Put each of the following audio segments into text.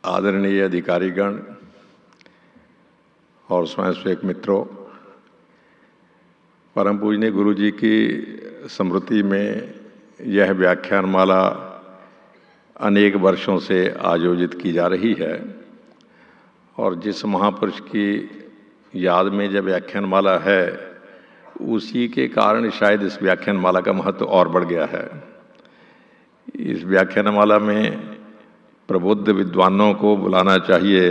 आदरणीय अधिकारीगण और स्वयंसेवक मित्रों, परम पूजनीय गुरु जी की स्मृति में यह व्याख्यानमाला अनेक वर्षों से आयोजित की जा रही है और जिस महापुरुष की याद में जब व्याख्यानमाला है उसी के कारण शायद इस व्याख्यानमाला का महत्व और बढ़ गया है। इस व्याख्यानमाला में प्रबुद्ध विद्वानों को बुलाना चाहिए,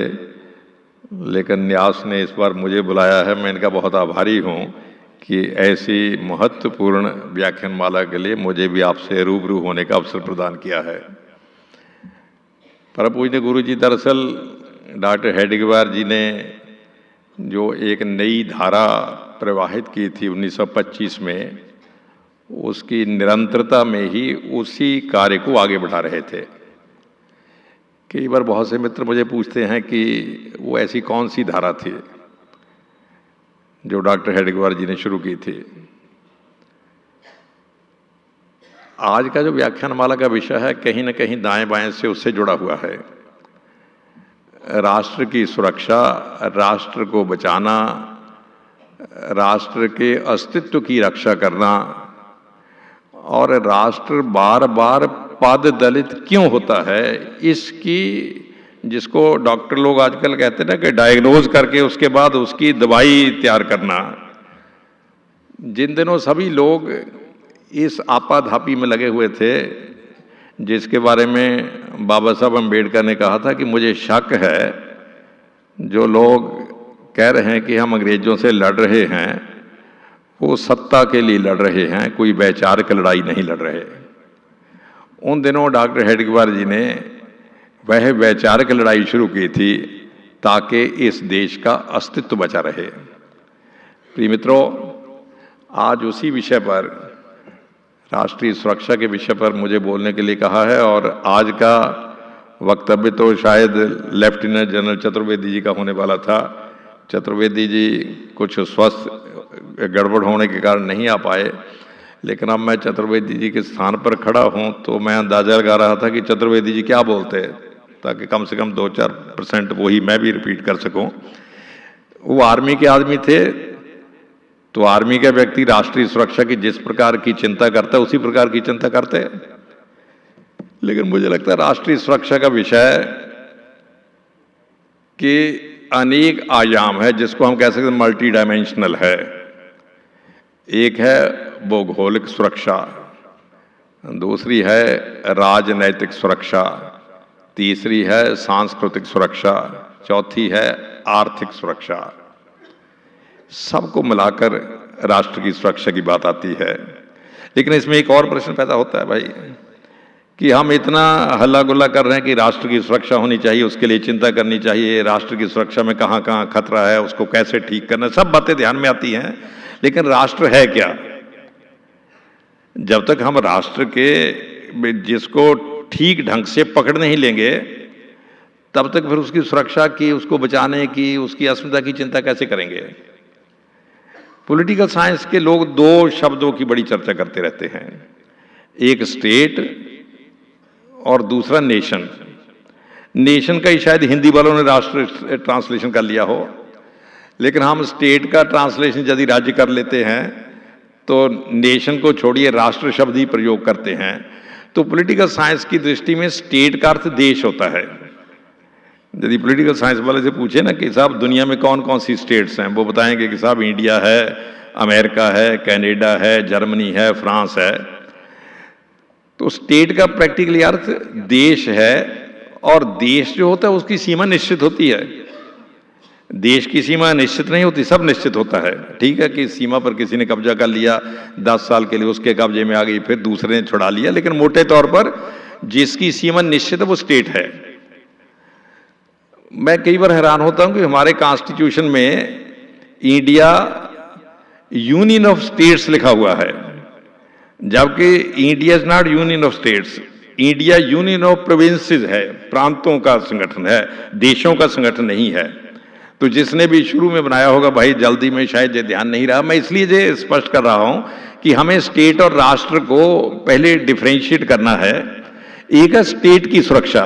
लेकिन न्यास ने इस बार मुझे बुलाया है। मैं इनका बहुत आभारी हूँ कि ऐसी महत्वपूर्ण व्याख्यानमाला के लिए मुझे भी आपसे रूबरू होने का अवसर प्रदान किया है। परम पूज्य गुरु जी दरअसल डॉक्टर हेडगेवार जी ने जो एक नई धारा प्रवाहित की थी 1925 में, उसकी निरंतरता में ही उसी कार्य को आगे बढ़ा रहे थे। कई बार बहुत से मित्र मुझे पूछते हैं कि वो ऐसी कौन सी धारा थी जो डॉक्टर हेडगेवार जी ने शुरू की थी। आज का जो व्याख्यानमाला का विषय है कहीं न कहीं दाएं बाएं से उससे जुड़ा हुआ है। राष्ट्र की सुरक्षा, राष्ट्र को बचाना, राष्ट्र के अस्तित्व की रक्षा करना और राष्ट्र बार बार पद दलित क्यों होता है, इसकी जिसको डॉक्टर लोग आजकल कहते हैं ना कि डायग्नोज करके उसके बाद उसकी दवाई तैयार करना। जिन दिनों सभी लोग इस आपाधापी में लगे हुए थे, जिसके बारे में बाबा साहब अम्बेडकर ने कहा था कि मुझे शक है जो लोग कह रहे हैं कि हम अंग्रेजों से लड़ रहे हैं वो सत्ता के लिए लड़ रहे हैं, कोई वैचारिक लड़ाई नहीं लड़ रहे। उन दिनों डॉक्टर हेडगेवार जी ने वह वैचारिक लड़ाई शुरू की थी ताकि इस देश का अस्तित्व बचा रहे। प्रिय मित्रों, आज उसी विषय पर, राष्ट्रीय सुरक्षा के विषय पर मुझे बोलने के लिए कहा है और आज का वक्तव्य तो शायद लेफ्टिनेंट जनरल चतुर्वेदी जी का होने वाला था। चतुर्वेदी जी कुछ स्वस्थ गड़बड़ होने के कारण नहीं आ पाए, लेकिन अब मैं चतुर्वेदी जी के स्थान पर खड़ा हूं तो मैं अंदाजा लगा रहा था कि चतुर्वेदी जी क्या बोलते हैं, ताकि कम से कम 2-4% वही मैं भी रिपीट कर सकूं। वो आर्मी के आदमी थे, तो आर्मी का व्यक्ति राष्ट्रीय सुरक्षा की जिस प्रकार की चिंता करता है उसी प्रकार की चिंता करते हैं। लेकिन मुझे लगता है राष्ट्रीय सुरक्षा का विषय कि अनेक आयाम है, जिसको हम कह सकते हैं मल्टी डायमेंशनल है। एक है भौगोलिक सुरक्षा, दूसरी है राजनैतिक सुरक्षा, तीसरी है सांस्कृतिक सुरक्षा, चौथी है आर्थिक सुरक्षा। सबको मिलाकर राष्ट्र की सुरक्षा की बात आती है। लेकिन इसमें एक और प्रश्न पैदा होता है भाई कि हम इतना हल्ला गुल्ला कर रहे हैं कि राष्ट्र की सुरक्षा होनी चाहिए, उसके लिए चिंता करनी चाहिए, राष्ट्र की सुरक्षा में कहाँ कहाँ खतरा है, उसको कैसे ठीक करना, सब बातें ध्यान में आती हैं। लेकिन राष्ट्र है क्या? जब तक हम राष्ट्र के जिसको ठीक ढंग से पकड़ नहीं लेंगे तब तक फिर उसकी सुरक्षा की, उसको बचाने की, उसकी अस्मिता की चिंता कैसे करेंगे? पॉलिटिकल साइंस के लोग दो शब्दों की बड़ी चर्चा करते रहते हैं, एक स्टेट और दूसरा नेशन। नेशन का ही शायद हिंदी वालों ने राष्ट्र ट्रांसलेशन कर लिया हो, लेकिन हम स्टेट का ट्रांसलेशन यदि राज्य कर लेते हैं तो नेशन को छोड़िए राष्ट्र शब्द ही प्रयोग करते हैं। तो पॉलिटिकल साइंस की दृष्टि में स्टेट का अर्थ देश होता है। यदि पॉलिटिकल साइंस वाले से पूछे ना कि साहब दुनिया में कौन कौन सी स्टेट्स हैं, वो बताएंगे कि साहब इंडिया है, अमेरिका है, कनाडा है, जर्मनी है, फ्रांस है। तो स्टेट का प्रैक्टिकली अर्थ देश है, और देश जो होता है उसकी सीमा निश्चित होती है। देश की सीमा निश्चित नहीं होती, सब निश्चित होता है। ठीक है कि सीमा पर किसी ने कब्जा कर लिया, 10 साल के लिए उसके कब्जे में आ गई, फिर दूसरे ने छुड़ा लिया, लेकिन मोटे तौर पर जिसकी सीमा निश्चित है वो स्टेट है। मैं कई बार हैरान होता हूं कि हमारे कॉन्स्टिट्यूशन में इंडिया यूनियन ऑफ स्टेट्स लिखा हुआ है, जबकि India is not union of states. India union of provinces है, प्रांतों का संगठन है, देशों का संगठन नहीं है। तो जिसने भी शुरू में बनाया होगा भाई जल्दी में शायद ये ध्यान नहीं रहा। मैं इसलिए ये स्पष्ट कर रहा हूं कि हमें स्टेट और राष्ट्र को पहले डिफरेंशिएट करना है। एक है स्टेट की सुरक्षा,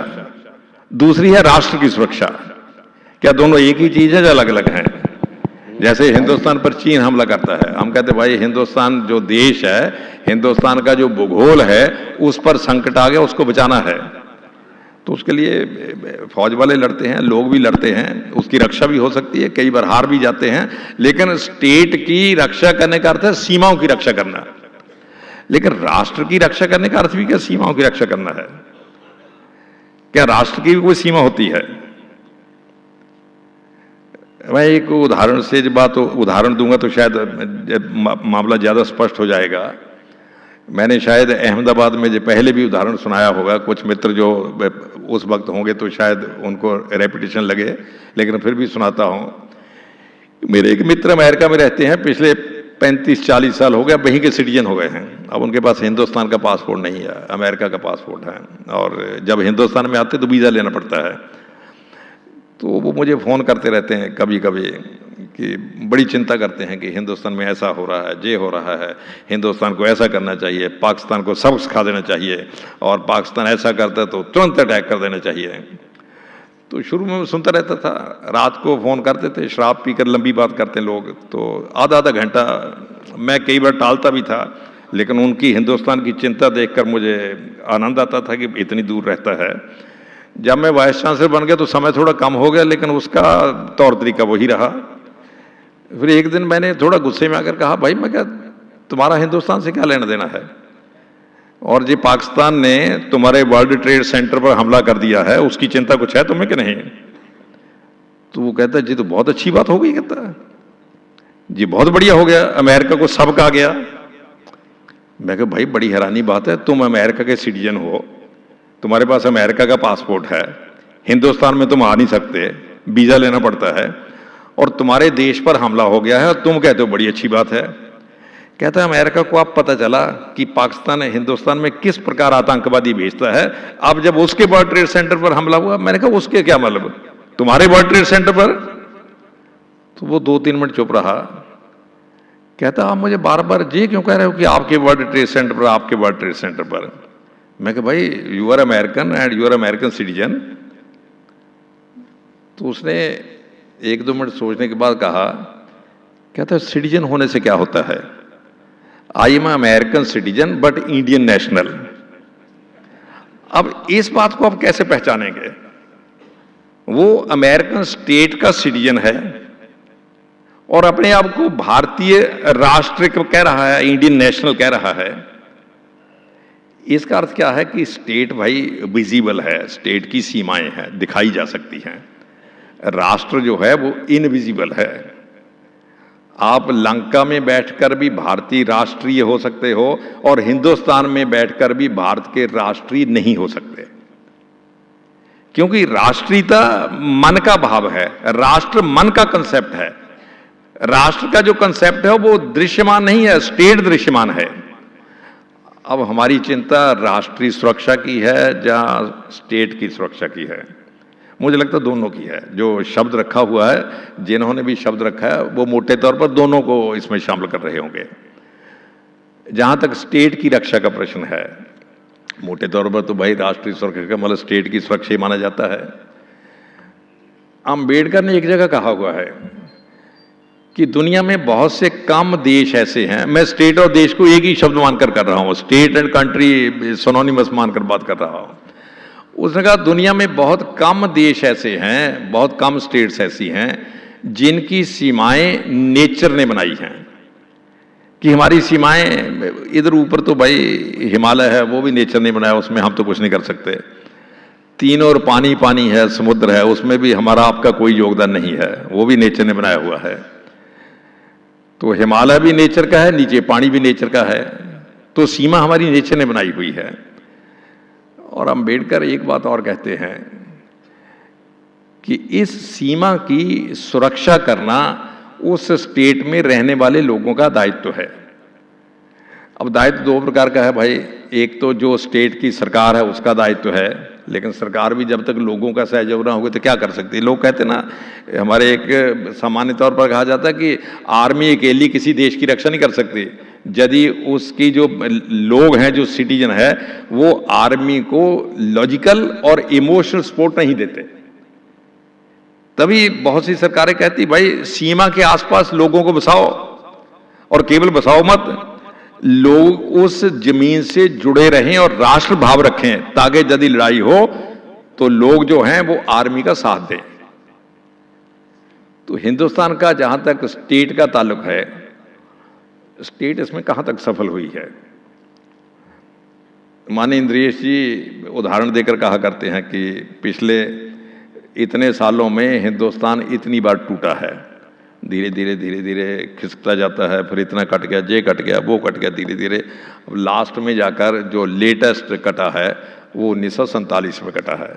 दूसरी है राष्ट्र की सुरक्षा। क्या दोनों एक ही चीज है या अलग अलग हैं? जैसे हिंदुस्तान पर चीन हमला करता है, हम कहते भाई हिंदुस्तान जो देश है, हिंदुस्तान का जो भूगोल है, उस पर संकट आ गया, उसको बचाना है, तो उसके लिए फौज वाले लड़ते हैं, लोग भी लड़ते हैं, उसकी रक्षा भी हो सकती है, कई बार हार भी जाते हैं, लेकिन स्टेट की रक्षा करने का अर्थ है सीमाओं की रक्षा करना। लेकिन राष्ट्र की रक्षा करने का अर्थ भी क्या सीमाओं की रक्षा करना है? क्या राष्ट्र की भी कोई सीमा होती है? मैं एक उदाहरण से जब उदाहरण दूंगा तो शायद मामला ज्यादा स्पष्ट हो जाएगा। मैंने शायद अहमदाबाद में जो पहले भी उदाहरण सुनाया होगा, कुछ मित्र जो उस वक्त होंगे तो शायद उनको रेपिटेशन लगे, लेकिन फिर भी सुनाता हूं। मेरे एक मित्र अमेरिका में रहते हैं, पिछले 35-40 साल हो गया, वहीं के सिटीजन हो गए हैं। अब उनके पास हिंदुस्तान का पासपोर्ट नहीं है, अमेरिका का पासपोर्ट है, और जब हिंदुस्तान में आते तो वीज़ा लेना पड़ता है। तो वो मुझे फ़ोन करते रहते हैं कभी कभी कि बड़ी चिंता करते हैं कि हिंदुस्तान में ऐसा हो रहा है, ये हो रहा है, हिंदुस्तान को ऐसा करना चाहिए, पाकिस्तान को सबक सिखा देना चाहिए, और पाकिस्तान ऐसा करता है तो तुरंत अटैक कर देना चाहिए। तो शुरू में मैं सुनता रहता था, रात को फ़ोन करते थे, शराब पीकर लंबी बात करते लोग, तो आधा आधा घंटा मैं कई बार टालता भी था, लेकिन उनकी हिंदुस्तान की चिंता देखकर मुझे आनंद आता था कि इतनी दूर रहता है। जब मैं वाइस चांसलर बन गया तो समय थोड़ा कम हो गया, लेकिन उसका तौर तरीका वही रहा। फिर एक दिन मैंने थोड़ा गुस्से में आकर कहा, भाई मैं क्या, तुम्हारा हिंदुस्तान से क्या लेना देना है, और जी पाकिस्तान ने तुम्हारे वर्ल्ड ट्रेड सेंटर पर हमला कर दिया है, उसकी चिंता कुछ है तुम्हें कि नहीं? तो वो कहता है जी तो बहुत अच्छी बात हो गई, कहता है जी बहुत बढ़िया हो गया, अमेरिका को सबक आ गया। मैं कहा भाई बड़ी हैरानी बात है, तुम अमेरिका के सिटीजन हो, तुम्हारे पास अमेरिका का पासपोर्ट है, हिंदुस्तान में तुम आ नहीं सकते, वीजा लेना पड़ता है, और तुम्हारे देश पर हमला हो गया है और तुम कहते हो बड़ी अच्छी बात है। कहता है अमेरिका को अब पता चला कि पाकिस्तान हिंदुस्तान में किस प्रकार आतंकवादी भेजता है, अब जब उसके वर्ल्ड ट्रेड सेंटर पर हमला हुआ, मैंने कहा उसके क्या मतलब, तुम्हारे वर्ल्ड ट्रेड सेंटर पर? तो वो 2-3 मिनट चुप रहा। कहता आप मुझे बार बार ये क्यों कह रहे हो कि आपके वर्ल्ड ट्रेड सेंटर पर, आपके वर्ल्ड ट्रेड सेंटर पर? मैं कहा भाई you are American and you are American citizen. तो उसने 1-2 मिनट सोचने के बाद कहा, कहता है सिटीजन होने से क्या होता है, I am American citizen but Indian national. अब इस बात को आप कैसे पहचानेंगे? वो अमेरिकन स्टेट का सिटीजन है और अपने आप को भारतीय राष्ट्र कह रहा है, इंडियन नेशनल कह रहा है। इसका अर्थ क्या है कि स्टेट भाई विजिबल है, स्टेट की सीमाएं हैं, दिखाई जा सकती हैं। राष्ट्र जो है वो इनविजिबल है। आप लंका में बैठकर भी भारतीय राष्ट्रीय हो सकते हो और हिंदुस्तान में बैठकर भी भारत के राष्ट्रीय नहीं हो सकते, क्योंकि राष्ट्रीयता मन का भाव है, राष्ट्र मन का कंसेप्ट है। राष्ट्र का जो कंसेप्ट है वो दृश्यमान नहीं है, स्टेट दृश्यमान है। अब हमारी चिंता राष्ट्रीय सुरक्षा की है या स्टेट की सुरक्षा की है? मुझे लगता है दोनों की है। जो शब्द रखा हुआ है, जिन्होंने भी शब्द रखा है, वो मोटे तौर पर दोनों को इसमें शामिल कर रहे होंगे। जहां तक स्टेट की रक्षा का प्रश्न है, मोटे तौर पर तो भाई राष्ट्रीय सुरक्षा का मतलब स्टेट की सुरक्षा ही माना जाता है। अम्बेडकर ने एक जगह कहा हुआ है कि दुनिया में बहुत से कम देश ऐसे हैं, मैं स्टेट और देश को एक ही शब्द मानकर कर रहा हूं, स्टेट एंड कंट्री सिनोनिमस मानकर बात कर रहा हूं। उसने कहा दुनिया में बहुत कम देश ऐसे हैं, बहुत कम स्टेट्स ऐसी हैं जिनकी सीमाएं नेचर ने बनाई हैं। कि हमारी सीमाएं इधर ऊपर तो भाई हिमालय है, वो भी नेचर ने बनाया, उसमें हम तो कुछ नहीं कर सकते। तीनों ओर पानी पानी है, समुद्र है, उसमें भी हमारा आपका कोई योगदान नहीं है, वो भी नेचर ने बनाया हुआ है। तो हिमालय भी नेचर का है, नीचे पानी भी नेचर का है, तो सीमा हमारी नेचर ने बनाई हुई है। और अम्बेडकर एक बात और कहते हैं कि इस सीमा की सुरक्षा करना उस स्टेट में रहने वाले लोगों का दायित्व है। अब दायित्व दो प्रकार का है भाई, एक तो जो स्टेट की सरकार है उसका दायित्व है, लेकिन सरकार भी जब तक लोगों का सहयोग ना होगा तो क्या कर सकती है। लोग कहते ना, हमारे एक सामान्य तौर पर कहा जाता है कि आर्मी अकेली किसी देश की रक्षा नहीं कर सकती, यदि उसकी जो लोग हैं, जो सिटीजन है, वो आर्मी को लॉजिकल और इमोशनल सपोर्ट नहीं देते। तभी बहुत सी सरकारें कहती भाई सीमा के आसपास लोगों को बसाओ, और केवल बसाओ मत, लोग उस जमीन से जुड़े रहें और राष्ट्र भाव रखें, ताकि यदि लड़ाई हो तो लोग जो हैं वो आर्मी का साथ दें। तो हिंदुस्तान का जहां तक स्टेट का ताल्लुक है, स्टेट इसमें कहां तक सफल हुई है। माननीय इंद्रेश जी उदाहरण देकर कहा करते हैं कि पिछले इतने सालों में हिंदुस्तान इतनी बार टूटा है, धीरे धीरे धीरे धीरे खिसकता जाता है, फिर इतना कट गया, ये कट गया, वो कट गया, धीरे धीरे अब लास्ट में जाकर जो लेटेस्ट कटा है वो 1947 में कटा है।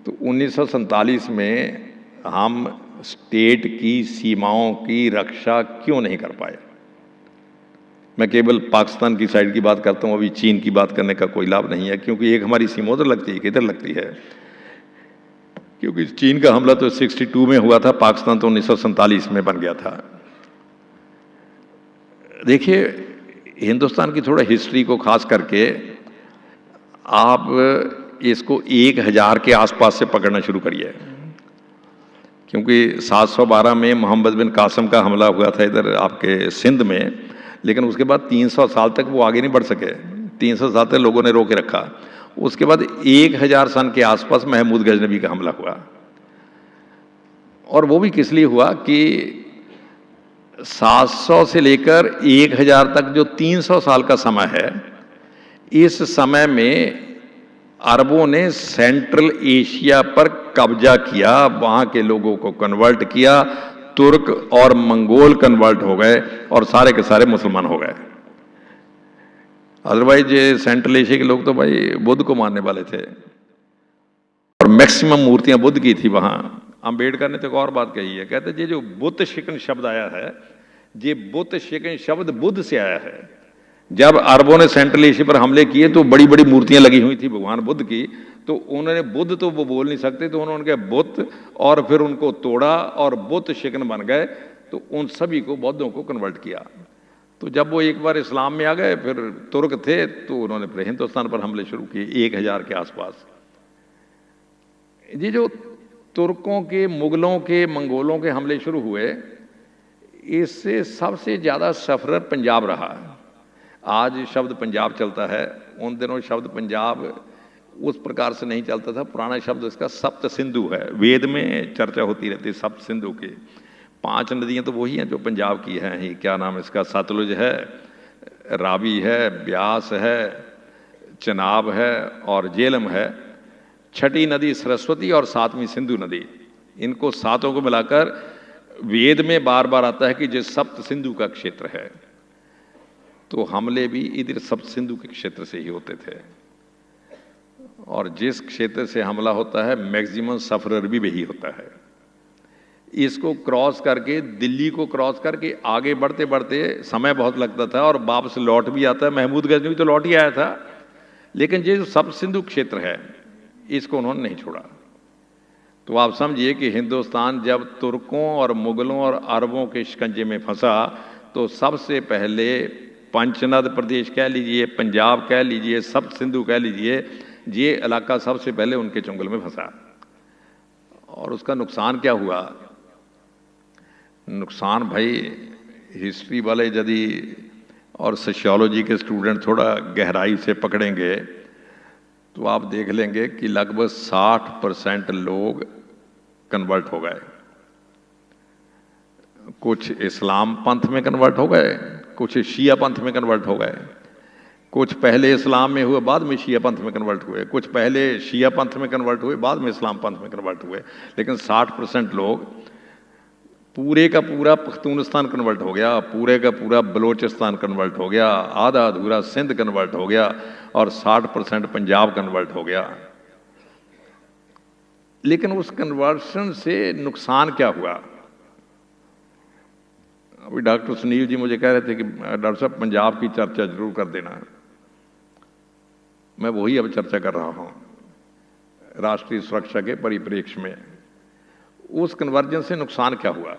तो 1947 में हम स्टेट की सीमाओं की रक्षा क्यों नहीं कर पाए। मैं केवल पाकिस्तान की साइड की बात करता हूँ, अभी चीन की बात करने का कोई लाभ नहीं है, क्योंकि एक हमारी सीमा उधर लगती है, किधर लगती है, क्योंकि चीन का हमला तो 62 में हुआ था, पाकिस्तान तो 1947 में बन गया था। देखिए हिंदुस्तान की थोड़ा हिस्ट्री को खास करके आप इसको 1000 के आसपास से पकड़ना शुरू करिए, क्योंकि 712 में मोहम्मद बिन कासिम का हमला हुआ था इधर आपके सिंध में, लेकिन उसके बाद 300 साल तक वो आगे नहीं बढ़ सके, 300 साल तक लोगों ने रोके रखा। उसके बाद 1000 सन के आसपास महमूद गजनबी का हमला हुआ, और वो भी किस लिए हुआ कि 700 से लेकर 1000 तक जो 300 साल का समय है, इस समय में अरबों ने सेंट्रल एशिया पर कब्जा किया, वहां के लोगों को कन्वर्ट किया, तुर्क और मंगोल कन्वर्ट हो गए और सारे के सारे मुसलमान हो गए। अदरवाइज ये सेंट्रल एशिया के लोग तो भाई बुद्ध को मानने वाले थे, और मैक्सिमम मूर्तियां बुद्ध की थी वहां। अंबेडकर ने तो एक और बात कही है, कहते ये जो बुद्ध शिकन शब्द आया है, ये बुद्ध शिकन शब्द बुद्ध से आया है। जब अरबों ने सेंट्रल एशिया पर हमले किए तो बड़ी बड़ी मूर्तियां लगी हुई थी भगवान बुद्ध की, तो उन्होंने बुद्ध तो वो बोल नहीं सकते, तो उन्होंने कहा बुद्ध, और फिर उनको तोड़ा और बुद्ध शिकन बन गए, तो उन सभी को बौद्धों को कन्वर्ट किया। तो जब वो एक बार इस्लाम में आ गए, फिर तुर्क थे तो उन्होंने फिर हिंदुस्तान पर हमले शुरू किए 1000 के आसपास। ये जो तुर्कों के, मुगलों के, मंगोलों के हमले शुरू हुए, इससे सबसे ज़्यादा सफरर पंजाब रहा। आज शब्द पंजाब चलता है, उन दिनों शब्द पंजाब उस प्रकार से नहीं चलता था। पुराना शब्द इसका सप्त सिंधु है, वेद में चर्चा होती रहती है सप्त सिंधु की। 5 नदियां तो वही हैं जो पंजाब की हैं ही, क्या नाम इसका, सतलुज है, रावी है, ब्यास है, चनाब है और झेलम है। छठी नदी सरस्वती और 7वीं सिंधु नदी, इनको 7 को मिलाकर वेद में बार बार आता है कि जो सप्त सिंधु का क्षेत्र है। तो हमले भी इधर सप्त सिंधु के क्षेत्र से ही होते थे, और जिस क्षेत्र से हमला होता है मैक्सिमम सफरर भी वही होता है। इसको क्रॉस करके, दिल्ली को क्रॉस करके आगे बढ़ते बढ़ते समय बहुत लगता था, और वापस लौट भी आता है। महमूद गजनवी तो लौट ही आया था, लेकिन ये जो सप्त सिंधु क्षेत्र है इसको उन्होंने नहीं छोड़ा। तो आप समझिए कि हिंदुस्तान जब तुर्कों और मुगलों और अरबों के शिकंजे में फंसा, तो सबसे पहले पंचनद प्रदेश कह लीजिए, पंजाब कह लीजिए, सप्त सिंधु कह लीजिए, ये इलाका सबसे पहले उनके चंगुल में फंसा। और उसका नुकसान क्या हुआ? नुकसान भाई हिस्ट्री वाले यदि और सोशियोलॉजी के स्टूडेंट थोड़ा गहराई से पकड़ेंगे तो आप देख लेंगे कि लगभग 60% लोग कन्वर्ट हो गए। कुछ इस्लाम पंथ में कन्वर्ट हो गए, कुछ शिया पंथ में कन्वर्ट हो गए, कुछ पहले इस्लाम में हुए बाद में शिया पंथ में कन्वर्ट हुए, कुछ पहले शिया पंथ में कन्वर्ट हुए बाद में इस्लाम पंथ में कन्वर्ट हुए। लेकिन 60% लोग, पूरे का पूरा पख्तूनस्तान कन्वर्ट हो गया, पूरे का पूरा बलोचिस्तान कन्वर्ट हो गया, आधा अधूरा सिंध कन्वर्ट हो गया, और 60% पंजाब कन्वर्ट हो गया। लेकिन उस कन्वर्शन से नुकसान क्या हुआ? अभी डॉक्टर सुनील जी मुझे कह रहे थे कि डॉक्टर साहब पंजाब की चर्चा जरूर कर देना। मैं वही अब चर्चा कर रहा हूं राष्ट्रीय सुरक्षा के परिप्रेक्ष्य में। उस कन्वर्जन से नुकसान क्या हुआ?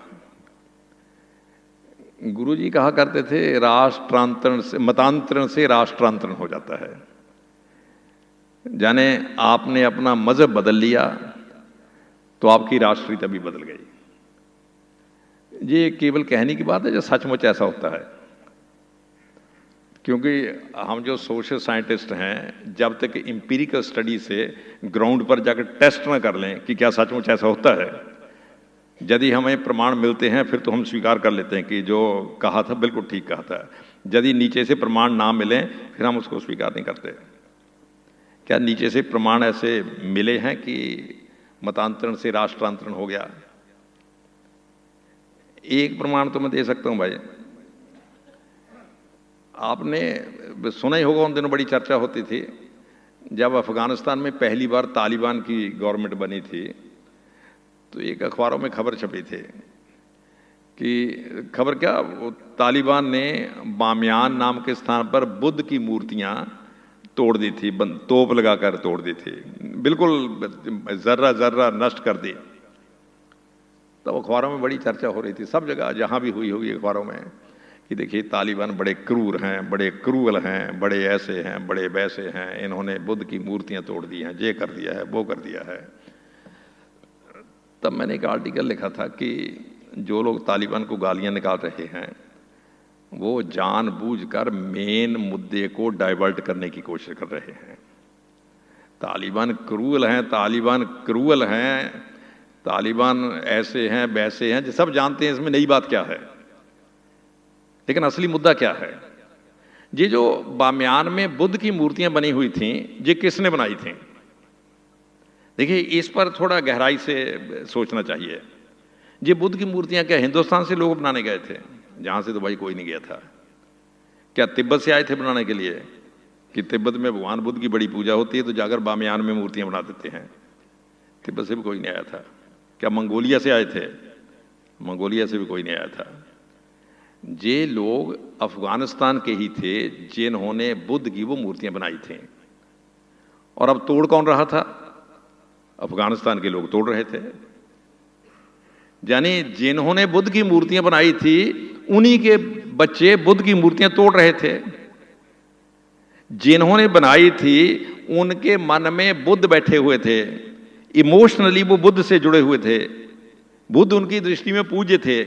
गुरुजी कहा करते थे राष्ट्रांतरण से, मतांतरण से राष्ट्रांतरण हो जाता है। जाने आपने अपना मजहब बदल लिया तो आपकी राष्ट्रीयता भी बदल गई। ये केवल कहने की बात है, जो सचमुच ऐसा होता है। क्योंकि हम जो सोशल साइंटिस्ट हैं, जब तक एम्पिरिकल स्टडी से ग्राउंड पर जाकर टेस्ट ना कर लें कि क्या सचमुच ऐसा होता है, यदि हमें प्रमाण मिलते हैं फिर तो हम स्वीकार कर लेते हैं कि जो कहा था बिल्कुल ठीक कहा था। यदि नीचे से प्रमाण ना मिलें फिर हम उसको स्वीकार नहीं करते। क्या नीचे से प्रमाण ऐसे मिले हैं कि मतांतरण से राष्ट्रांतरण हो गया? एक प्रमाण तो मैं दे सकता हूं भाई। आपने सुना ही होगा, उन दिनों बड़ी चर्चा होती थी जब अफगानिस्तान में पहली बार तालिबान की गवर्नमेंट बनी थी, तो एक अखबारों में खबर छपी थी कि खबर क्या, वो तालिबान ने बामियान नाम के स्थान पर बुद्ध की मूर्तियां तोड़ दी थी, तोप लगाकर तोड़ दी थी, बिल्कुल जर्रा जर्रा नष्ट कर दी। तब अखबारों में बड़ी चर्चा हो रही थी, सब जगह जहां भी हुई होगी अखबारों में, कि देखिए तालिबान बड़े क्रूर हैं, बड़े क्रूअल हैं, बड़े ऐसे हैं, बड़े वैसे हैं, इन्होंने बुद्ध की मूर्तियां तोड़ दी हैं, ये कर दिया है, वो कर दिया है। तब मैंने एक आर्टिकल लिखा था कि जो लोग तालिबान को गालियां निकाल रहे हैं वो जानबूझकर मेन मुद्दे को डाइवर्ट करने की कोशिश कर रहे हैं। तालिबान क्रूअल हैं, तालिबान क्रूअल हैं, तालिबान ऐसे हैं वैसे हैं, जो सब जानते हैं इसमें नई बात क्या है। लेकिन असली मुद्दा क्या है? ये जो बामियान में बुद्ध की मूर्तियां बनी हुई थीं, ये किसने बनाई थीं? देखिए, इस पर थोड़ा गहराई से सोचना चाहिए। ये बुद्ध की मूर्तियां क्या हिंदुस्तान से लोग बनाने गए थे? जहां से तो भाई कोई नहीं गया था। क्या तिब्बत से आए थे बनाने के लिए? कि तिब्बत में भगवान बुद्ध की बड़ी पूजा होती है तो जाकर बामियान में मूर्तियां बना देते हैं? तिब्बत से भी कोई नहीं आया था। क्या मंगोलिया से आए थे? मंगोलिया से भी कोई नहीं आया था। ये लोग अफगानिस्तान के ही थे जिन्होंने बुद्ध की वो मूर्तियां बनाई थी। और अब तोड़ कौन रहा था? अफगानिस्तान के लोग तोड़ रहे थे। यानी जिन्होंने बुद्ध की मूर्तियां बनाई थी उन्हीं के बच्चे बुद्ध की मूर्तियां तोड़ रहे थे। जिन्होंने बनाई थी उनके मन में बुद्ध बैठे हुए थे, इमोशनली वो बुद्ध से जुड़े हुए थे, बुद्ध उनकी दृष्टि में पूज्य थे,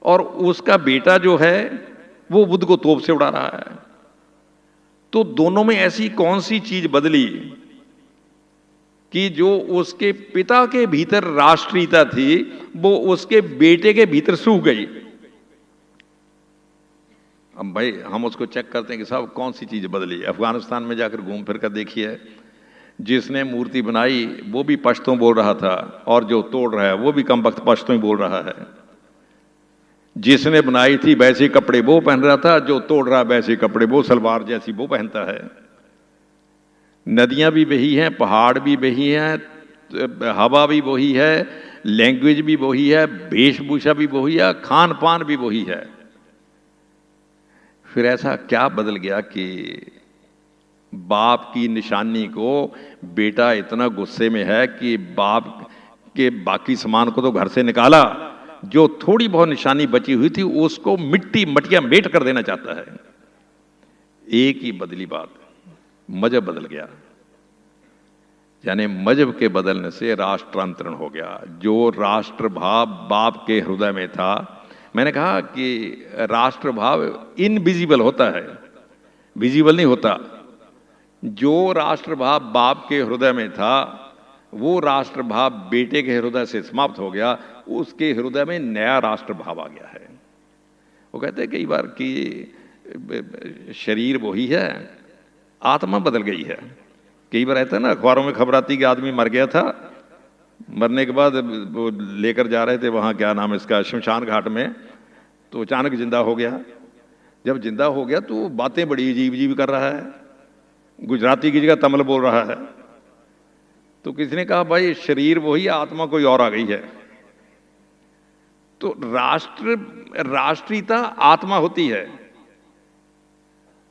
और उसका बेटा जो है वो बुद्ध को तोप से उड़ा रहा है। तो दोनों में ऐसी कौन सी चीज बदली कि जो उसके पिता के भीतर राष्ट्रीयता थी वो उसके बेटे के भीतर सूख गई? अब भाई हम उसको चेक करते हैं कि साहब कौन सी चीज बदली। अफगानिस्तान में जाकर घूम फिर कर देखिए, जिसने मूर्ति बनाई वो भी पश्तो बोल रहा था और जो तोड़ रहा है वो भी कम वक्त पश्तो ही बोल रहा है। जिसने बनाई थी वैसे कपड़े वो पहन रहा था, जो तोड़ रहा वैसे कपड़े वो सलवार जैसी वो पहनता है। नदियां भी वही हैं, पहाड़ भी वही हैं, हवा भी वही है, लैंग्वेज भी वही है, वेशभूषा भी वही है, खान पान भी वही है। फिर ऐसा क्या बदल गया कि बाप की निशानी को बेटा इतना गुस्से में है कि बाप के बाकी सामान को तो घर से निकाला, जो थोड़ी बहुत निशानी बची हुई थी उसको मिट्टी मटिया मेट कर देना चाहता है। एक ही बदली बात, मजहब बदल गया। यानी मजहब के बदलने से राष्ट्रांतरण हो गया। जो राष्ट्र भाव बाप के हृदय में था, मैंने कहा कि राष्ट्र भाव इनविजिबल होता है, विजिबल नहीं होता। जो राष्ट्र भाव बाप के हृदय में था वो राष्ट्र भाव बेटे के हृदय से समाप्त हो गया, उसके हृदय में नया राष्ट्र भाव आ गया है। वो कहते हैं कई बार कि शरीर वही है, आत्मा बदल गई है। कई बार रहता है ना, अखबारों में खबर आती कि आदमी मर गया था, मरने के बाद वो लेकर जा रहे थे वहाँ, क्या नाम है इसका, शमशान घाट में, तो अचानक जिंदा हो गया। जब जिंदा हो गया तो बातें बड़ी अजीब अजीब कर रहा है, गुजराती की जगह तमिल बोल रहा है। तो किसी ने कहा भाई शरीर वही, आत्मा कोई और आ गई है। तो राष्ट्रीयता आत्मा होती है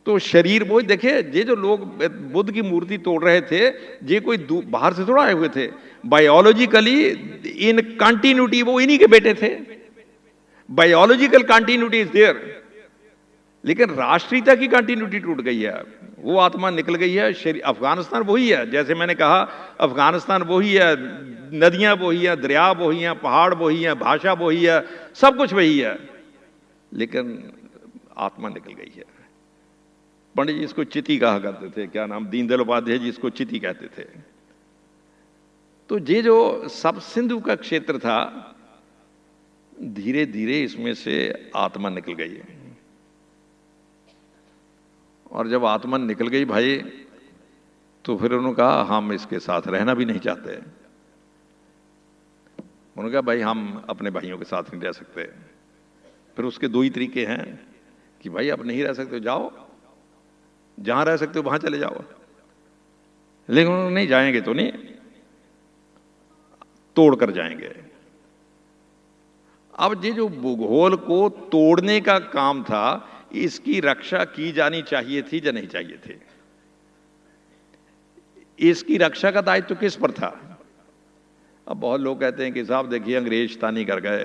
तो शरीर वो देखे, ये जो लोग बुद्ध की मूर्ति तोड़ रहे थे, ये कोई बाहर से थोड़ा आए हुए थे। बायोलॉजिकली इन कंटिन्यूटी वो इन्हीं के बेटे थे, बायोलॉजिकल कंटिन्यूटी इज देयर, लेकिन राष्ट्रीयता की कंटिन्यूटी टूट गई है, वो आत्मा निकल गई है। शरीर अफगानिस्तान वही है, जैसे मैंने कहा अफगानिस्तान वही है, नदियां वही है, दरिया वही है, पहाड़ वही है, भाषा वही है, सब कुछ वही है, लेकिन आत्मा निकल गई है। पंडित जी इसको चिति कहा करते थे, क्या नाम, दीनदयाल उपाध्याय जी इसको चिति कहते थे। तो ये जो सब सिंधु का क्षेत्र था, धीरे धीरे इसमें से आत्मा निकल गई है। और जब आत्मा निकल गई भाई, तो फिर उन्होंने कहा हम इसके साथ रहना भी नहीं चाहते। उन्होंने कहा भाई हम अपने भाइयों के साथ नहीं रह सकते। फिर उसके दो ही तरीके हैं कि भाई आप नहीं रह सकते जाओ, जहां रह सकते हो वहां चले जाओ, लेकिन उन्होंने नहीं जाएंगे तो नहीं, तोड़कर जाएंगे। अब ये जो भूगोल को तोड़ने का काम था, इसकी रक्षा की जानी चाहिए थी या नहीं चाहिए थी? इसकी रक्षा का दायित्व तो किस पर था? अब बहुत लोग कहते हैं कि साहब देखिए अंग्रेज तानी कर गए,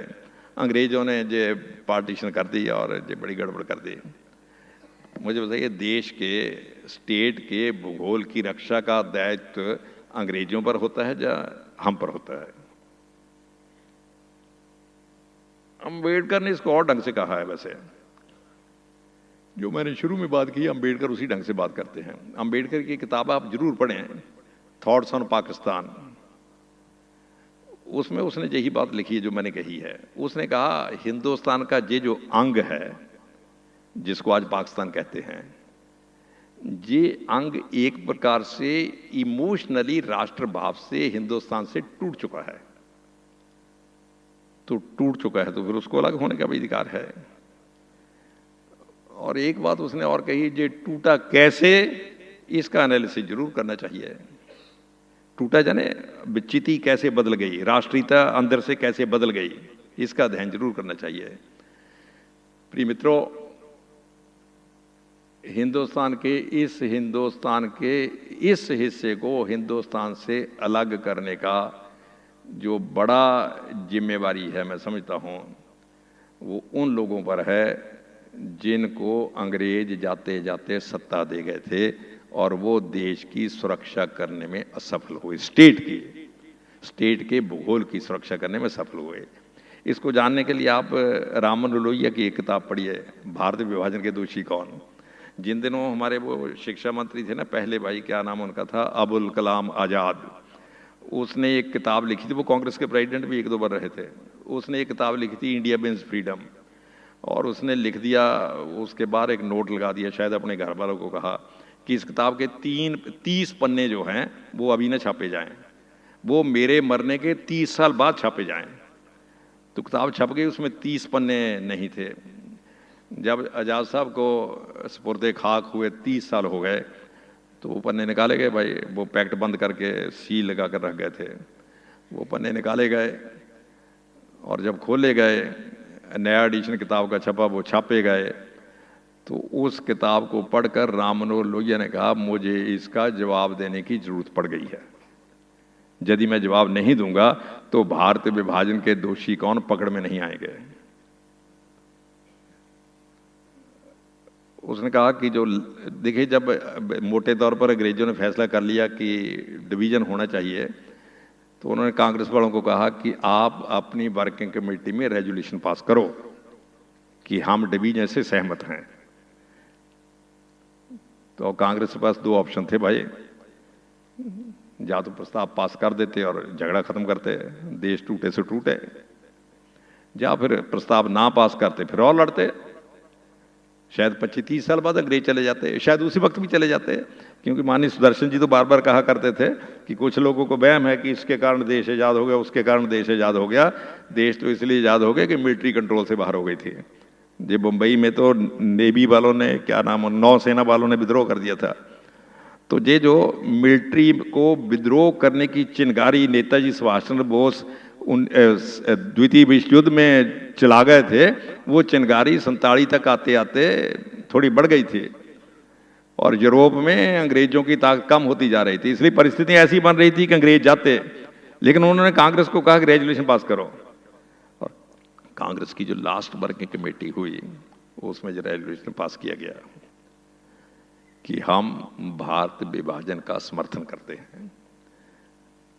अंग्रेजों ने ये पार्टीशन कर दी और ये बड़ी गड़बड़ कर दी। मुझे बताइए, देश के स्टेट के भूगोल की रक्षा का दायित्व अंग्रेजों पर होता है या हम पर होता है? अम्बेडकर ने इसको और ढंग से कहा है। वैसे जो मैंने शुरू में बात की, अम्बेडकर उसी ढंग से बात करते हैं। अम्बेडकर की किताब आप जरूर पढ़ें, थॉट्स ऑन पाकिस्तान, उसमें उसने यही बात लिखी है जो मैंने कही है। उसने कहा हिंदुस्तान का ये जो अंग है, जिसको आज पाकिस्तान कहते हैं, ये अंग एक प्रकार से इमोशनली राष्ट्रभाव से हिंदुस्तान से टूट चुका है। तो टूट चुका है तो फिर उसको अलग होने का भी अधिकार है। और एक बात उसने और कही, ये टूटा कैसे, इसका एनालिसिस जरूर करना चाहिए। टूटा जाने चिति कैसे बदल गई, राष्ट्रीयता अंदर से कैसे बदल गई, इसका अध्ययन जरूर करना चाहिए। प्रिय मित्रों, हिंदुस्तान के इस हिस्से को हिंदुस्तान से अलग करने का जो बड़ा जिम्मेवारी है, मैं समझता हूँ, वो उन लोगों पर है जिनको अंग्रेज जाते जाते सत्ता दे गए थे और वो देश की सुरक्षा करने में असफल हुए, स्टेट के भूगोल की सुरक्षा करने में सफल हुए। इसको जानने के लिए आप राममनोहर लोहिया की एक किताब पढ़िए, भारत विभाजन के दोषी कौन। जिन दिनों हमारे वो शिक्षा मंत्री थे ना, पहले भाई क्या नाम उनका था, अबुल कलाम आज़ाद, उसने एक किताब लिखी थी, वो कांग्रेस के प्रेसिडेंट भी एक दो बार रहे थे। उसने एक किताब लिखी थी, इंडिया मीन्स फ्रीडम, और उसने लिख दिया, उसके बाद एक नोट लगा दिया, शायद अपने घर वालों को कहा कि इस किताब के 30 पन्ने जो हैं वो अभी ना छापे जाएं, वो मेरे मरने के 30 साल बाद छापे जाएं। तो किताब छप गई, उसमें 30 पन्ने नहीं थे। जब आज़ाद साहब को सुपुर्दे खाक हुए 30 साल हो गए, तो वो पन्ने निकाले गए भाई, वो पैक्ट बंद करके सील लगा कर रख गए थे, वो पन्ने निकाले गए और जब खोले गए, नया एडिशन किताब का छपा, वो छापे गए। तो उस किताब को पढ़कर राममनोहर लोहिया ने कहा मुझे इसका जवाब देने की जरूरत पड़ गई है, यदि मैं जवाब नहीं दूंगा तो भारत विभाजन के दोषी कौन पकड़ में नहीं आएंगे। उसने कहा कि जो देखिए, जब मोटे तौर पर अंग्रेजों ने फैसला कर लिया कि डिवीजन होना चाहिए, तो उन्होंने कांग्रेस वालों को कहा कि आप अपनी वर्किंग कमेटी में रेजोल्यूशन पास करो कि हम डिवीजन से सहमत हैं। तो कांग्रेस के पास दो ऑप्शन थे भाई, या तो प्रस्ताव पास कर देते और झगड़ा खत्म करते, देश टूटे से टूटे, या फिर प्रस्ताव ना पास करते फिर और लड़ते। शायद 25-30 साल बाद अंग्रेज चले जाते, शायद उसी वक्त भी चले जाते, क्योंकि माननीय सुदर्शन जी तो बार बार कहा करते थे कि कुछ लोगों को वहम है कि इसके कारण देश आज़ाद हो गया, उसके कारण देश आज़ाद हो गया। देश तो इसलिए आज़ाद हो गया कि मिलिट्री कंट्रोल से बाहर हो गई थी। ये मुंबई में तो नेवी वालों ने, क्या नाम, नौसेना वालों ने विद्रोह कर दिया था। तो ये जो मिलिट्री को विद्रोह करने की चिंगारी नेताजी सुभाष चंद्र बोस द्वितीय विश्व युद्ध में चला गए थे, वो चिंगारी 47 तक आते आते थोड़ी बढ़ गई थी। और यूरोप में अंग्रेजों की ताकत कम होती जा रही थी, इसलिए परिस्थितियां ऐसी बन रही थी कि अंग्रेज जाते, लेकिन उन्होंने कांग्रेस को कहा कि रेजोल्यूशन पास करो। और कांग्रेस की जो लास्ट वर्किंग कमेटी हुई उसमें जो रेजोल्यूशन पास किया गया कि हम भारत विभाजन का समर्थन करते हैं।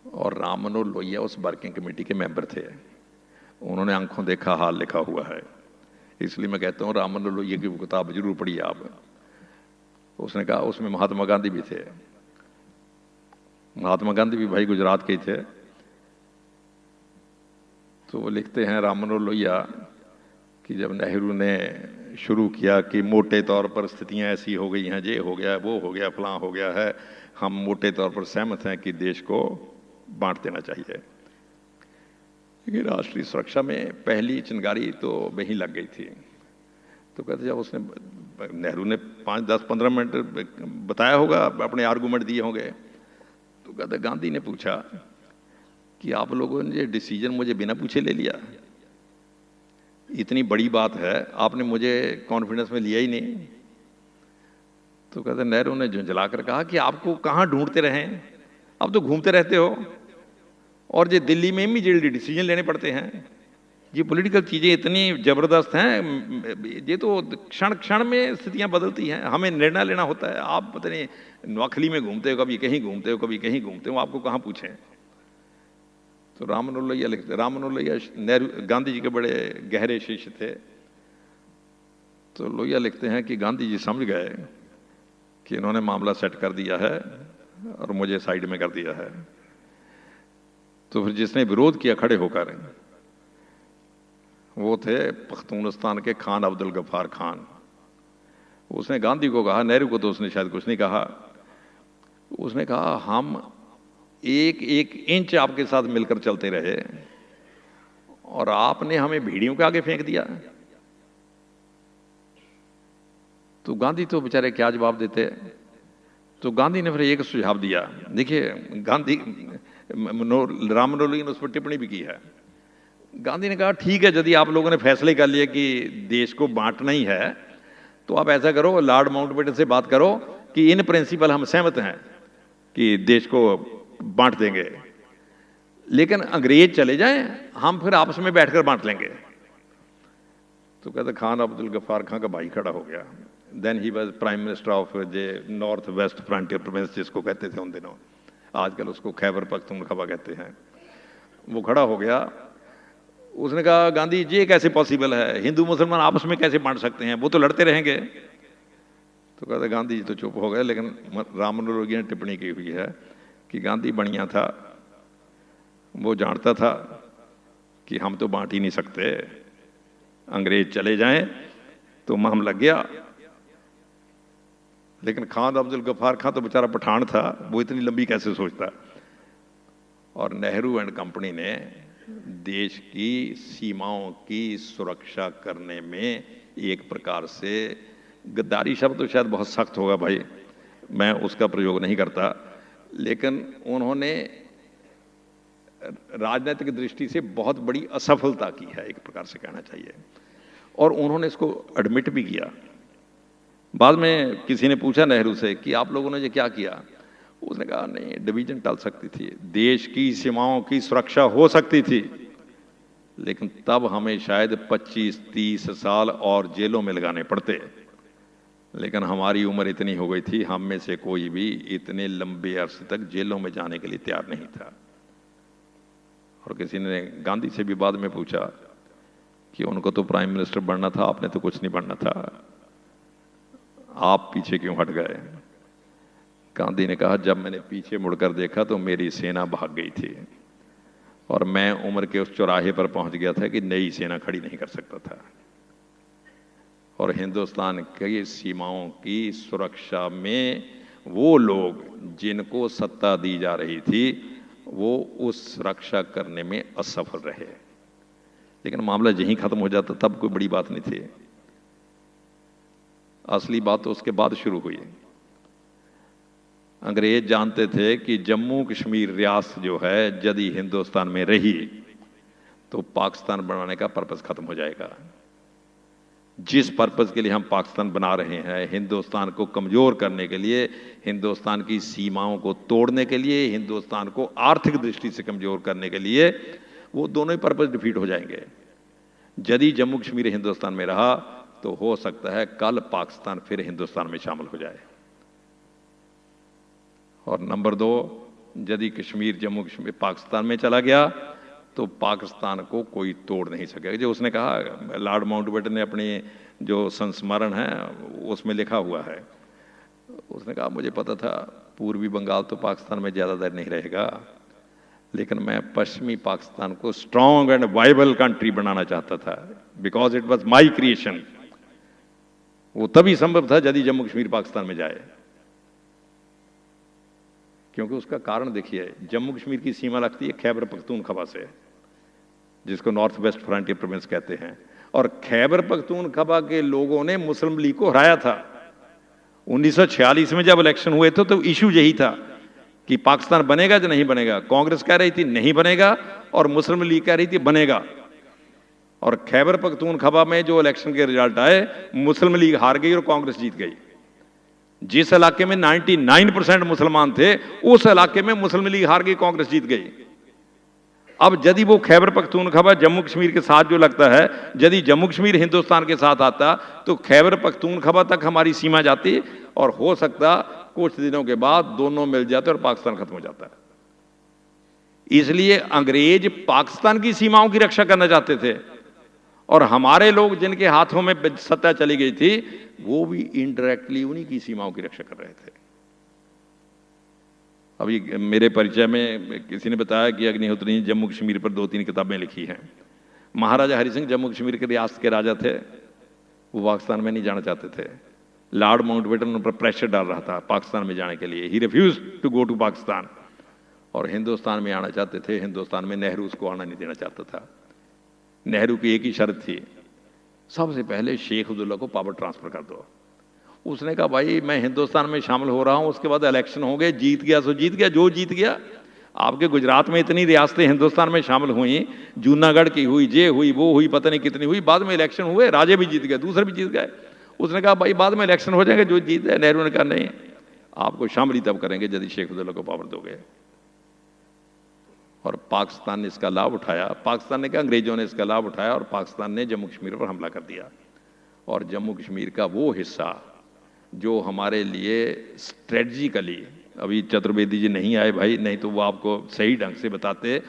और राम मनोहर लोहिया उस वर्किंग कमेटी के मेंबर थे, उन्होंने आंखों देखा हाल लिखा हुआ है, इसलिए मैं कहता हूँ राम मनोहर लोहिया की किताब जरूर पढ़िए आप। उसने कहा, उसमें महात्मा गांधी भी थे, महात्मा गांधी भी भाई गुजरात के थे। तो वो लिखते हैं राम मनोहर लोहिया कि जब नेहरू ने शुरू किया कि मोटे तौर पर स्थितियां ऐसी हो गई हैं, ये हो गया, वो हो गया, फलां हो गया है, हम मोटे तौर पर सहमत हैं कि देश को बांट देना चाहिए। लेकिन राष्ट्रीय सुरक्षा में पहली चिंगारी तो वहीं लग गई थी। तो कहते जब उसने, नेहरू ने 5, 10, 15 मिनट बताया होगा, अपने आर्गूमेंट दिए होंगे, तो कहते गांधी ने पूछा कि आप लोगों ने ये डिसीजन मुझे बिना पूछे ले लिया, इतनी बड़ी बात है, आपने मुझे कॉन्फिडेंस में लिया ही नहीं। तो कहते नेहरू ने झुंझलाकर कहा कि आपको कहाँ ढूंढते रहे, आप तो घूमते रहते हो, और ये दिल्ली में इमीडिएटली डिसीजन लेने पड़ते हैं। ये पॉलिटिकल चीज़ें इतनी ज़बरदस्त हैं, ये तो क्षण क्षण में स्थितियां बदलती हैं, हमें निर्णय लेना होता है। आप पता नहीं नौखली में घूमते हो, कभी कहीं घूमते हो, कभी कहीं घूमते हो, आपको कहाँ पूछें। तो राम मनोहर लोहिया लिखते, राम मनोहर लोहिया नेहरू गांधी जी के बड़े गहरे शिष्य थे। तो लोहिया लिखते हैं कि गांधी जी समझ गए कि इन्होंने मामला सेट कर दिया है और मुझे साइड में कर दिया है। तो फिर जिसने विरोध किया खड़े होकर, वो थे पख्तूनिस्तान के खान अब्दुल गफ्फार खान। उसने गांधी को कहा, नेहरू को तो उसने शायद कुछ नहीं कहा, उसने कहा हम एक एक इंच आपके साथ मिलकर चलते रहे और आपने हमें भेड़ियों के आगे फेंक दिया। तो गांधी तो बेचारे क्या जवाब देते। तो गांधी ने फिर एक सुझाव दिया। देखिए गांधी, राम मनोहर लोहिया ने उस पर टिप्पणी भी की है। गांधी ने कहा ठीक है, यदि आप लोगों ने फैसले कर लिए कि देश को बांटना ही है, तो आप ऐसा करो, लॉर्ड माउंटबेटन से बात करो कि इन प्रिंसिपल हम सहमत हैं कि देश को बांट देंगे, लेकिन अंग्रेज चले जाएं, हम फिर आपस में बैठकर बांट लेंगे। तो कहते खान अब्दुल गफ्फार खान का भाई खड़ा हो गया। Then he was prime minister of the North West Frontier Province, जिसको कहते थे उन दिनों, आजकल उसको खैबर पख्तूनख्वा कहते हैं। वो खड़ा हो गया, उसने कहा गांधी जी कैसे पॉसिबल है, हिंदू मुसलमान आपस में कैसे बांट सकते हैं, वो तो लड़ते रहेंगे। तो कहते गांधी जी तो चुप हो गए, लेकिन राम मनोहर लोहिया ने टिप्पणी की हुई है कि गांधी बढ़िया था, वो जानता था कि हम तो बांट ही नहीं सकते, अंग्रेज चले जाएं तो हम लग गया। लेकिन खान अब्दुल गफ्फार खान तो बेचारा पठान था, वो इतनी लंबी कैसे सोचता। और नेहरू एंड कंपनी ने देश की सीमाओं की सुरक्षा करने में एक प्रकार से, गद्दारी शब्द तो शायद बहुत सख्त होगा भाई, मैं उसका प्रयोग नहीं करता, लेकिन उन्होंने राजनीतिक दृष्टि से बहुत बड़ी असफलता की है, एक प्रकार से कहना चाहिए। और उन्होंने इसको एडमिट भी किया। बाद में किसी ने पूछा नेहरू से कि आप लोगों ने ये क्या किया, उसने कहा नहीं, डिवीजन टल सकती थी, देश की सीमाओं की सुरक्षा हो सकती थी, लेकिन तब हमें शायद 25-30 साल और जेलों में लगाने पड़ते, लेकिन हमारी उम्र इतनी हो गई थी, हम में से कोई भी इतने लंबे अरसे तक जेलों में जाने के लिए तैयार नहीं था। और किसी ने गांधी से भी बाद में पूछा कि उनको तो प्राइम मिनिस्टर बनना था, आपने तो कुछ नहीं बनना था, आप पीछे क्यों हट गए। गांधी ने कहा जब मैंने पीछे मुड़कर देखा तो मेरी सेना भाग गई थी और मैं उम्र के उस चौराहे पर पहुंच गया था कि नई सेना खड़ी नहीं कर सकता था। और हिंदुस्तान की सीमाओं की सुरक्षा में वो लोग जिनको सत्ता दी जा रही थी, वो उस सुरक्षा करने में असफल रहे। लेकिन मामला यहीं खत्म हो जाता तब कोई बड़ी बात नहीं थी, असली बात तो उसके बाद शुरू हुई। अंग्रेज जानते थे कि जम्मू कश्मीर रियासत जो है यदि हिंदुस्तान में रही तो पाकिस्तान बनाने का पर्पस खत्म हो जाएगा। जिस पर्पज़ के लिए हम पाकिस्तान बना रहे हैं, हिंदुस्तान को कमज़ोर करने के लिए, हिंदुस्तान की सीमाओं को तोड़ने के लिए, हिंदुस्तान को आर्थिक दृष्टि से कमज़ोर करने के लिए, वो दोनों ही पर्पज़ डिफीट हो जाएंगे। यदि जम्मू कश्मीर हिंदुस्तान में रहा तो हो सकता है कल पाकिस्तान फिर हिंदुस्तान में शामिल हो जाए। और नंबर 2, यदि कश्मीर जम्मू कश्मीर पाकिस्तान में चला गया तो पाकिस्तान को कोई तोड़ नहीं सकेगा। जो उसने कहा, लॉर्ड माउंटबेटन ने अपनी जो संस्मरण है उसमें लिखा हुआ है, उसने कहा मुझे पता था पूर्वी बंगाल तो पाकिस्तान में ज़्यादा देर नहीं रहेगा, लेकिन मैं पश्चिमी पाकिस्तान को स्ट्रॉन्ग एंड वाइबल कंट्री बनाना चाहता था, because it was my creation. वो तभी संभव था यदि जम्मू कश्मीर पाकिस्तान में जाए, क्योंकि उसका कारण देखिए, जम्मू कश्मीर की सीमा लगती है खैबर पख्तूनख्वा से, जिसको नॉर्थ वेस्ट फ्रंटियर प्रोविंस कहते हैं, और खैबर पख्तूनख्वा के लोगों ने मुस्लिम लीग को हराया था। 1946 में जब इलेक्शन हुए थे तो इशू यही था कि पाकिस्तान बनेगा या नहीं बनेगा। कांग्रेस कह रही थी नहीं बनेगा और मुस्लिम लीग कह रही थी बनेगा। और खैबर पख्तूनख्वा में जो इलेक्शन के रिजल्ट आए, मुस्लिम लीग हार गई और कांग्रेस जीत गई। जिस इलाके में 99% मुसलमान थे, उस इलाके में मुस्लिम लीग हार गई, कांग्रेस जीत गई। अब यदि वो खैबर पख्तूनख्वा जम्मू कश्मीर के साथ जो लगता है, यदि जम्मू कश्मीर हिंदुस्तान के साथ आता तो खैबर पख्तूनख्वा तक हमारी सीमा जाती और हो सकता कुछ दिनों के बाद दोनों मिल जाते और पाकिस्तान खत्म हो जाता है। इसलिए अंग्रेज पाकिस्तान की सीमाओं की रक्षा करना चाहते थे और हमारे लोग जिनके हाथों में सत्ता चली गई थी वो भी इनडायरेक्टली उन्हीं की सीमाओं की रक्षा कर रहे थे। अभी मेरे परिचय में किसी ने बताया कि अग्निहोत्री ने जम्मू कश्मीर पर 2-3 किताबें लिखी हैं। महाराजा हरि सिंह जम्मू कश्मीर के रियासत के राजा थे, वो पाकिस्तान में नहीं जाना चाहते थे। लॉर्ड माउंटबेटन उन पर प्रेशर डाल रहा था पाकिस्तान में जाने के लिए। He refuse to go to Pakistan, और हिंदुस्तान में आना चाहते थे। हिंदुस्तान में नेहरू उसको आना नहीं देना चाहता था। नेहरू की एक ही शर्त थी, सबसे पहले शेख अब्दुल्ला को पावर ट्रांसफर कर दो। उसने कहा भाई मैं हिंदुस्तान में शामिल हो रहा हूं, उसके बाद इलेक्शन हो गए, जीत गया सो जीत गया, जो जीत गया। आपके गुजरात में इतनी रियासतें हिंदुस्तान में शामिल हुई, जूनागढ़ की हुई, ये हुई, वो हुई, पता नहीं कितनी हुई, बाद में इलेक्शन हुए, राजे भी जीत गए, दूसरे भी जीत गए। उसने कहा भाई बाद में इलेक्शन हो जाएंगे, जो जीत गए। नेहरू ने कहा नहीं, आपको शामिल ही तब करेंगे यदि शेख अब्दुल्ला को पावर दोगे। और पाकिस्तान ने इसका लाभ उठाया। पाकिस्तान ने कहा, अंग्रेजों ने इसका लाभ उठाया और पाकिस्तान ने जम्मू कश्मीर पर हमला कर दिया। और जम्मू कश्मीर का वो हिस्सा जो हमारे लिए स्ट्रेटजिकली, अभी चतुर्वेदी जी नहीं आए भाई, नहीं तो वो आपको सही ढंग से बताते,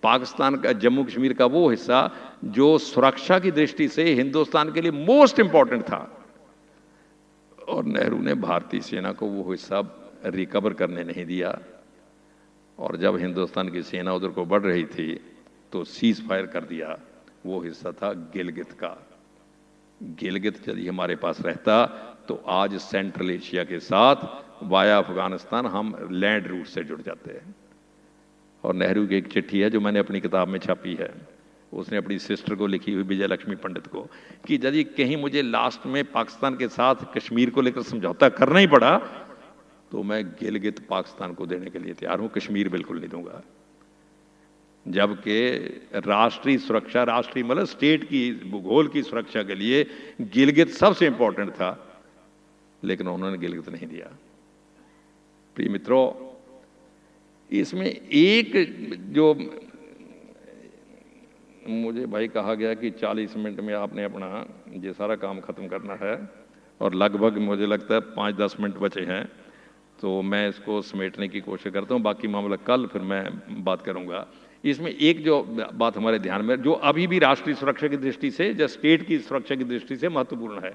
पाकिस्तान का जम्मू कश्मीर का वो हिस्सा जो सुरक्षा की दृष्टि से हिंदुस्तान के लिए मोस्ट इंपॉर्टेंट था, और नेहरू ने भारतीय सेना को वो हिस्सा रिकवर करने नहीं दिया। और जब हिंदुस्तान की सेना उधर को बढ़ रही थी तो सीज फायर कर दिया। वो हिस्सा था गिलगित का। गिलगित यदि हमारे पास रहता तो आज सेंट्रल एशिया के साथ वाया अफगानिस्तान हम लैंड रूट से जुड़ जाते हैं। और नेहरू की एक चिट्ठी है जो मैंने अपनी किताब में छापी है, उसने अपनी सिस्टर को लिखी हुई, विजय लक्ष्मी पंडित को, कि यदि कहीं मुझे लास्ट में पाकिस्तान के साथ कश्मीर को लेकर समझौता करना ही पड़ा तो मैं गिलगित पाकिस्तान को देने के लिए तैयार हूं, कश्मीर बिल्कुल नहीं दूंगा। जबकि राष्ट्रीय सुरक्षा, राष्ट्रीय मतलब स्टेट की भूगोल की सुरक्षा के लिए गिलगित सबसे इंपॉर्टेंट था, लेकिन उन्होंने गिलगित नहीं दिया। प्रिय मित्रों, इसमें एक जो मुझे भाई कहा गया कि 40 मिनट में आपने अपना ये सारा काम खत्म करना है, और लगभग मुझे लगता है 5-10 मिनट बचे हैं, तो मैं इसको समेटने की कोशिश करता हूँ। बाकी मामला कल फिर मैं बात करूँगा। इसमें एक जो बात हमारे ध्यान में, जो अभी भी राष्ट्रीय सुरक्षा की दृष्टि से, जो स्टेट की सुरक्षा की दृष्टि से महत्वपूर्ण है,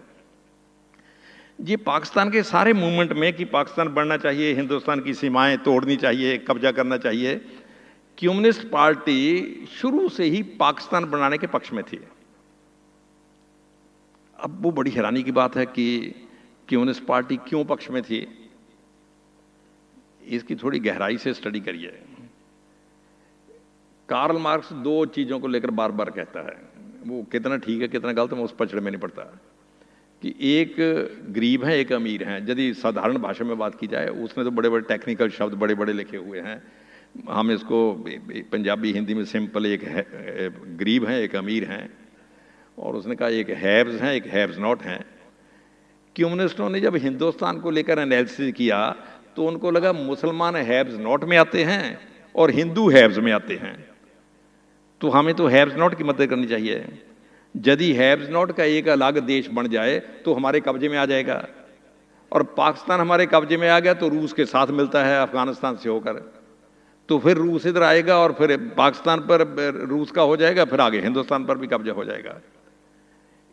ये पाकिस्तान के सारे मूवमेंट में कि पाकिस्तान बढ़ना चाहिए, हिंदुस्तान की सीमाएं तोड़नी चाहिए, कब्जा करना चाहिए, कम्युनिस्ट पार्टी शुरू से ही पाकिस्तान बनाने के पक्ष में थी। अब वो बड़ी हैरानी की बात है कि कम्युनिस्ट पार्टी क्यों पक्ष में थी, इसकी थोड़ी गहराई से स्टडी करिए। कार्ल मार्क्स 2 चीज़ों को लेकर बार बार कहता है, वो कितना ठीक है कितना गलत, मैं उस पचड़े में नहीं पड़ता, कि एक गरीब है एक अमीर है। यदि साधारण भाषा में बात की जाए, उसने तो बड़े बड़े टेक्निकल शब्द बड़े बड़े लिखे हुए हैं, हम इसको पंजाबी हिंदी में सिंपल, एक है गरीब हैं एक अमीर हैं, और उसने कहा एक हैव्स हैं, एक हैव्स नॉट हैं। कम्युनिस्टों ने जब हिंदुस्तान को लेकर एनालिसिस किया तो उनको लगा मुसलमान हैव्स नॉट में आते हैं और हिंदू हैव्स में आते हैं, तो हमें तो हैव्स नॉट की मदद करनी चाहिए। यदि हैव्स नॉट का एक अलग देश बन जाए तो हमारे कब्जे में आ जाएगा, और पाकिस्तान हमारे कब्जे में आ गया तो रूस के साथ मिलता है अफगानिस्तान से होकर, तो फिर रूस इधर आएगा और फिर पाकिस्तान पर रूस का हो जाएगा, फिर आगे हिंदुस्तान पर भी कब्जा हो जाएगा।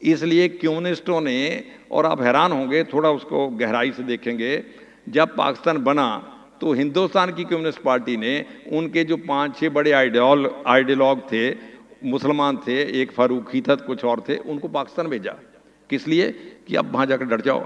इसलिए कम्युनिस्टों ने, और आप हैरान होंगे थोड़ा उसको गहराई से देखेंगे, जब पाकिस्तान बना तो हिंदुस्तान की कम्युनिस्ट पार्टी ने उनके जो 5-6 बड़े आइडियोलॉग थे, मुसलमान थे, एक फारूकी था, कुछ और थे, उनको पाकिस्तान भेजा। किस लिए? कि अब वहाँ जाकर डट जाओ,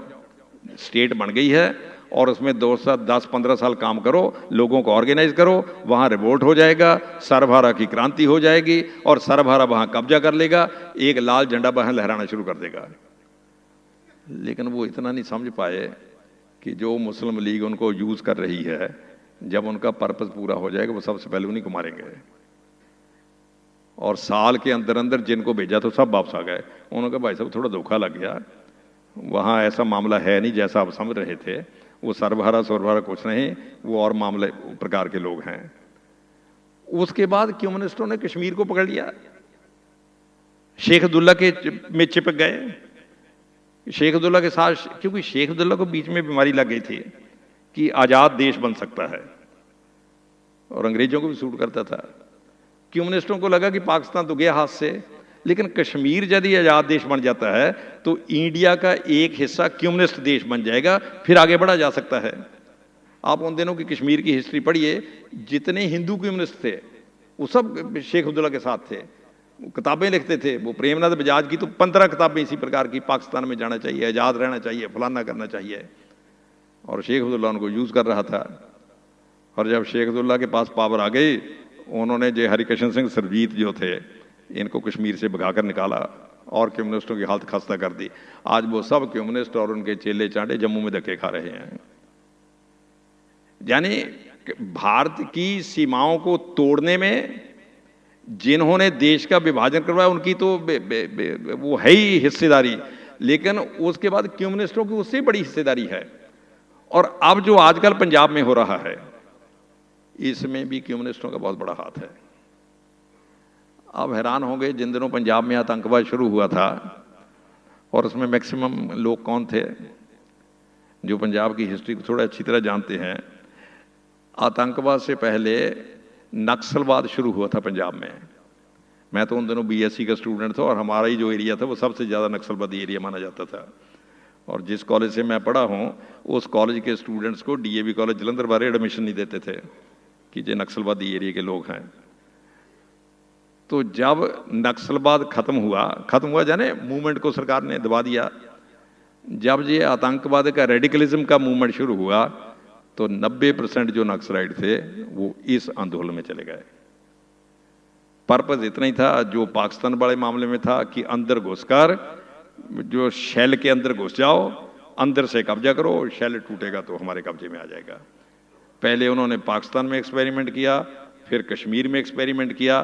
स्टेट बन गई है और उसमें 10-15 साल काम करो, लोगों को ऑर्गेनाइज करो, वहाँ रिवोल्ट हो जाएगा, सरभारा की क्रांति हो जाएगी और सरभारा वहाँ कब्जा कर लेगा, एक लाल झंडा वहाँ लहराना शुरू कर देगा। लेकिन वो इतना नहीं समझ पाए कि जो मुस्लिम लीग उनको यूज़ कर रही है, जब उनका पर्पस पूरा हो जाएगा वो सबसे पहले उन्हीं को मारेंगे। और साल के अंदर अंदर जिनको भेजा तो सब वापस आ गए। उन्होंने कहा भाई साहब थोड़ा धोखा लग गया, वहाँ ऐसा मामला है नहीं जैसा आप समझ रहे थे, वो सरभरा कुछ नहीं, वो और मामले प्रकार के लोग हैं। उसके बाद कम्युनिस्टों ने कश्मीर को पकड़ लिया, शेख अब्दुल्ला के में चिपक गए, शेख अब्दुल्ला के साथ, क्योंकि शेख अब्दुल्ला को बीच में बीमारी लग गई थी कि आज़ाद देश बन सकता है और अंग्रेजों को भी सूट करता था। कम्युनिस्टों को लगा कि पाकिस्तान तो गया हाथ से, लेकिन कश्मीर यदि आज़ाद देश बन जाता है तो इंडिया का एक हिस्सा कम्युनिस्ट देश बन जाएगा, फिर आगे बढ़ा जा सकता है। आप उन दिनों की कश्मीर की हिस्ट्री पढ़िए, जितने हिंदू कम्युनिस्ट थे वो सब शेख अब्दुल्ला के साथ थे, वो किताबें लिखते थे। वो प्रेमनाथ बजाज की तो 15 किताबें इसी प्रकार की, पाकिस्तान में जाना चाहिए, आज़ाद रहना चाहिए, फलाना करना चाहिए, और शेख अब्दुल्ला उनको यूज़ कर रहा था। और जब शेख अब्दुल्ला के पास पावर आ गई, उन्होंने जो हरिकृष्ण सिंह सरजीत जो थे, इनको कश्मीर से भगाकर निकाला और कम्युनिस्टों की हालत खस्ता कर दी। आज वो सब कम्युनिस्ट और उनके चेले चांटे जम्मू में धक्के खा रहे हैं। यानी भारत की सीमाओं को तोड़ने में जिन्होंने देश का विभाजन करवाया उनकी तो वो है ही हिस्सेदारी, लेकिन उसके बाद कम्युनिस्टों की उससे बड़ी हिस्सेदारी है। और अब जो आजकल पंजाब में हो रहा है, इसमें भी कम्युनिस्टों का बहुत बड़ा हाथ है। आप हैरान होंगे, जिन दिनों पंजाब में आतंकवाद शुरू हुआ था, और उसमें मैक्सिमम लोग कौन थे जो पंजाब की हिस्ट्री को थोड़ा अच्छी तरह जानते हैं, आतंकवाद से पहले नक्सलवाद शुरू हुआ था पंजाब में। मैं तो उन दिनों बीएससी का स्टूडेंट था और हमारा ही जो एरिया था वो सबसे ज़्यादा नक्सलवादी एरिया माना जाता था। और जिस कॉलेज से मैं पढ़ा हूँ उस कॉलेज के स्टूडेंट्स को डीएवी कॉलेज जलंधर बारे एडमिशन नहीं देते थे कि ये नक्सलवादी एरिया के लोग हैं। तो जब नक्सलवाद खत्म हुआ जाने मूवमेंट को सरकार ने दबा दिया, जब ये आतंकवाद का रेडिकलिज्म का मूवमेंट शुरू हुआ तो 90% जो नक्सलाइट थे वो इस आंदोलन में चले गए। पर्पस इतना ही था जो पाकिस्तान वाले मामले में था कि अंदर घुसकर जो शेल के अंदर घुस जाओ, अंदर से कब्जा करो, शेल टूटेगा तो हमारे कब्जे में आ जाएगा। पहले उन्होंने पाकिस्तान में एक्सपेरिमेंट किया, फिर कश्मीर में एक्सपेरिमेंट किया,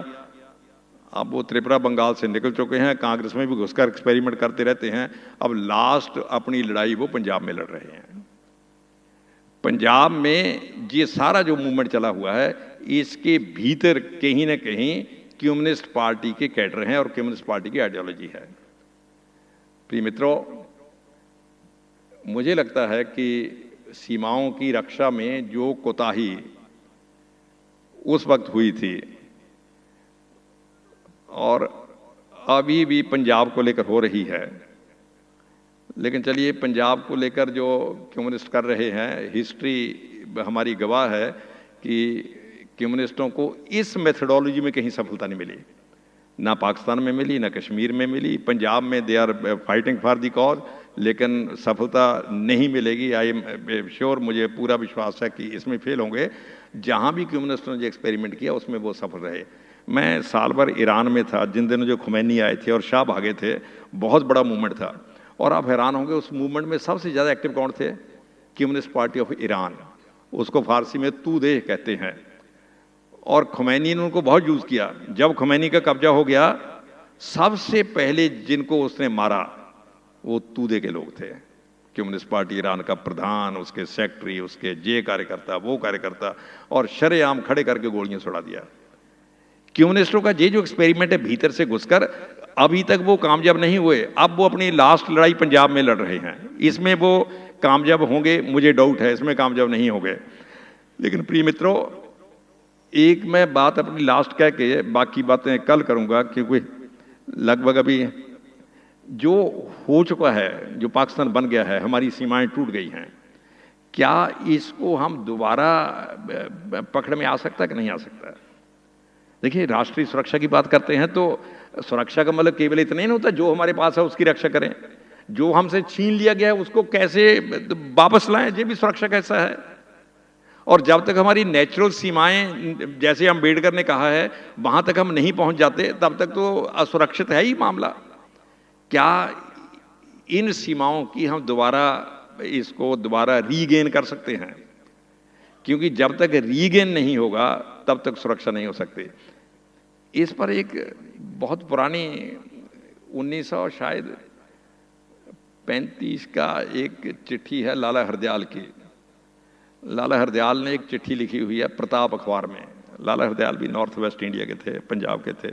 अब वो त्रिपुरा बंगाल से निकल चुके हैं, कांग्रेस में भी घुसकर एक्सपेरिमेंट करते रहते हैं। अब लास्ट अपनी लड़ाई वो पंजाब में लड़ रहे हैं। पंजाब में ये सारा जो मूवमेंट चला हुआ है, इसके भीतर कहीं ना कहीं कम्युनिस्ट पार्टी के कैडर हैं और कम्युनिस्ट पार्टी की आइडियोलॉजी है। प्रिय मित्रों, मुझे लगता है कि सीमाओं की रक्षा में जो कोताही उस वक्त हुई थी और अभी भी पंजाब को लेकर हो रही है, लेकिन चलिए पंजाब को लेकर जो कम्युनिस्ट कर रहे हैं, हिस्ट्री हमारी गवाह है कि कम्युनिस्टों को इस मेथडोलॉजी में कहीं सफलता नहीं मिली, ना पाकिस्तान में मिली, ना कश्मीर में मिली। पंजाब में they are fighting for the cause, लेकिन सफलता नहीं मिलेगी। आई एम श्योर, मुझे पूरा विश्वास है कि इसमें फेल होंगे। जहाँ भी कम्युनिस्टों ने जो एक्सपेरिमेंट किया उसमें वो सफल रहे। मैं साल भर ईरान में था जिन दिनों जो खुमैनी आए थे और शाह भागे थे, बहुत बड़ा मूवमेंट था। और आप हैरान होंगे उस मूवमेंट में सबसे ज़्यादा एक्टिव कौन थे? कम्युनिस्ट पार्टी ऑफ ईरान, उसको फारसी में तूदेह कहते हैं। और खुमैनी ने उनको बहुत यूज़ किया। जब खुमैनी का कब्जा हो गया, सबसे पहले जिनको उसने मारा वो तूदे के लोग थे। कम्युनिस्ट पार्टी ईरान का प्रधान, उसके सेक्रेटरी, उसके जे कार्यकर्ता, वो कार्यकर्ता, और शरेआम खड़े करके गोलियां छुड़ा दिया। कम्युनिस्टों का ये जो एक्सपेरिमेंट है भीतर से घुसकर, अभी तक वो कामयाब नहीं हुए। अब वो अपनी लास्ट लड़ाई पंजाब में लड़ रहे हैं, इसमें वो कामयाब होंगे मुझे डाउट है, इसमें कामयाब नहीं होंगे। लेकिन प्रिय मित्रों, एक मैं बात अपनी लास्ट कह के बाकी बातें कल करूंगा, क्योंकि लगभग अभी जो हो चुका है, जो पाकिस्तान बन गया है, हमारी सीमाएं टूट गई हैं, क्या इसको हम दोबारा पकड़ में आ सकता है कि नहीं आ सकता है? देखिए, राष्ट्रीय सुरक्षा की बात करते हैं तो सुरक्षा का मतलब केवल इतना ही नहीं होता जो हमारे पास है उसकी रक्षा करें, जो हमसे छीन लिया गया है उसको कैसे वापस लाएं, ये भी सुरक्षा कैसा है। और जब तक हमारी नेचुरल सीमाएं, जैसे अम्बेडकर ने कहा है, वहां तक हम नहीं पहुंच जाते, तब तक तो असुरक्षित है ही मामला। क्या इन सीमाओं की हम इसको दोबारा रीगेन कर सकते हैं? क्योंकि जब तक रीगेन नहीं होगा तब तक सुरक्षा नहीं हो सकती। इस पर एक बहुत पुरानी 1935 का एक चिट्ठी है लाला हरदयाल की। लाला हरदयाल ने एक चिट्ठी लिखी हुई है प्रताप अखबार में। लाला हरदयाल भी नॉर्थ वेस्ट इंडिया के थे, पंजाब के थे।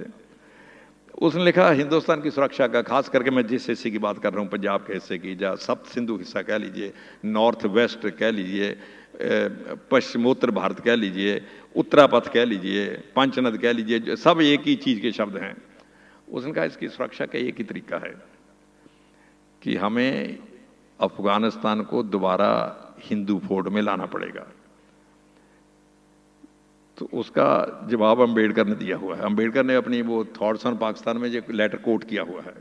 उसने लिखा हिंदुस्तान की सुरक्षा का, खास करके मैं जिस हिस्से की बात कर रहा हूँ पंजाब के हिस्से की, जहाँ सप्त सिंधु हिस्सा कह लीजिए, नॉर्थ वेस्ट कह लीजिए, पश्चिमोत्तर भारत कह लीजिए, उत्तरापथ कह लीजिए, पंचनद कह लीजिए, सब एक ही चीज़ के शब्द हैं। उसने कहा इसकी सुरक्षा का एक ही तरीका है कि हमें अफगानिस्तान को दोबारा हिंदू फोर्ड में लाना पड़ेगा। तो उसका जवाब अम्बेडकर ने दिया हुआ है। अम्बेडकर ने अपनी वो थॉट्स ऑन पाकिस्तान में जो लेटर कोट किया हुआ है,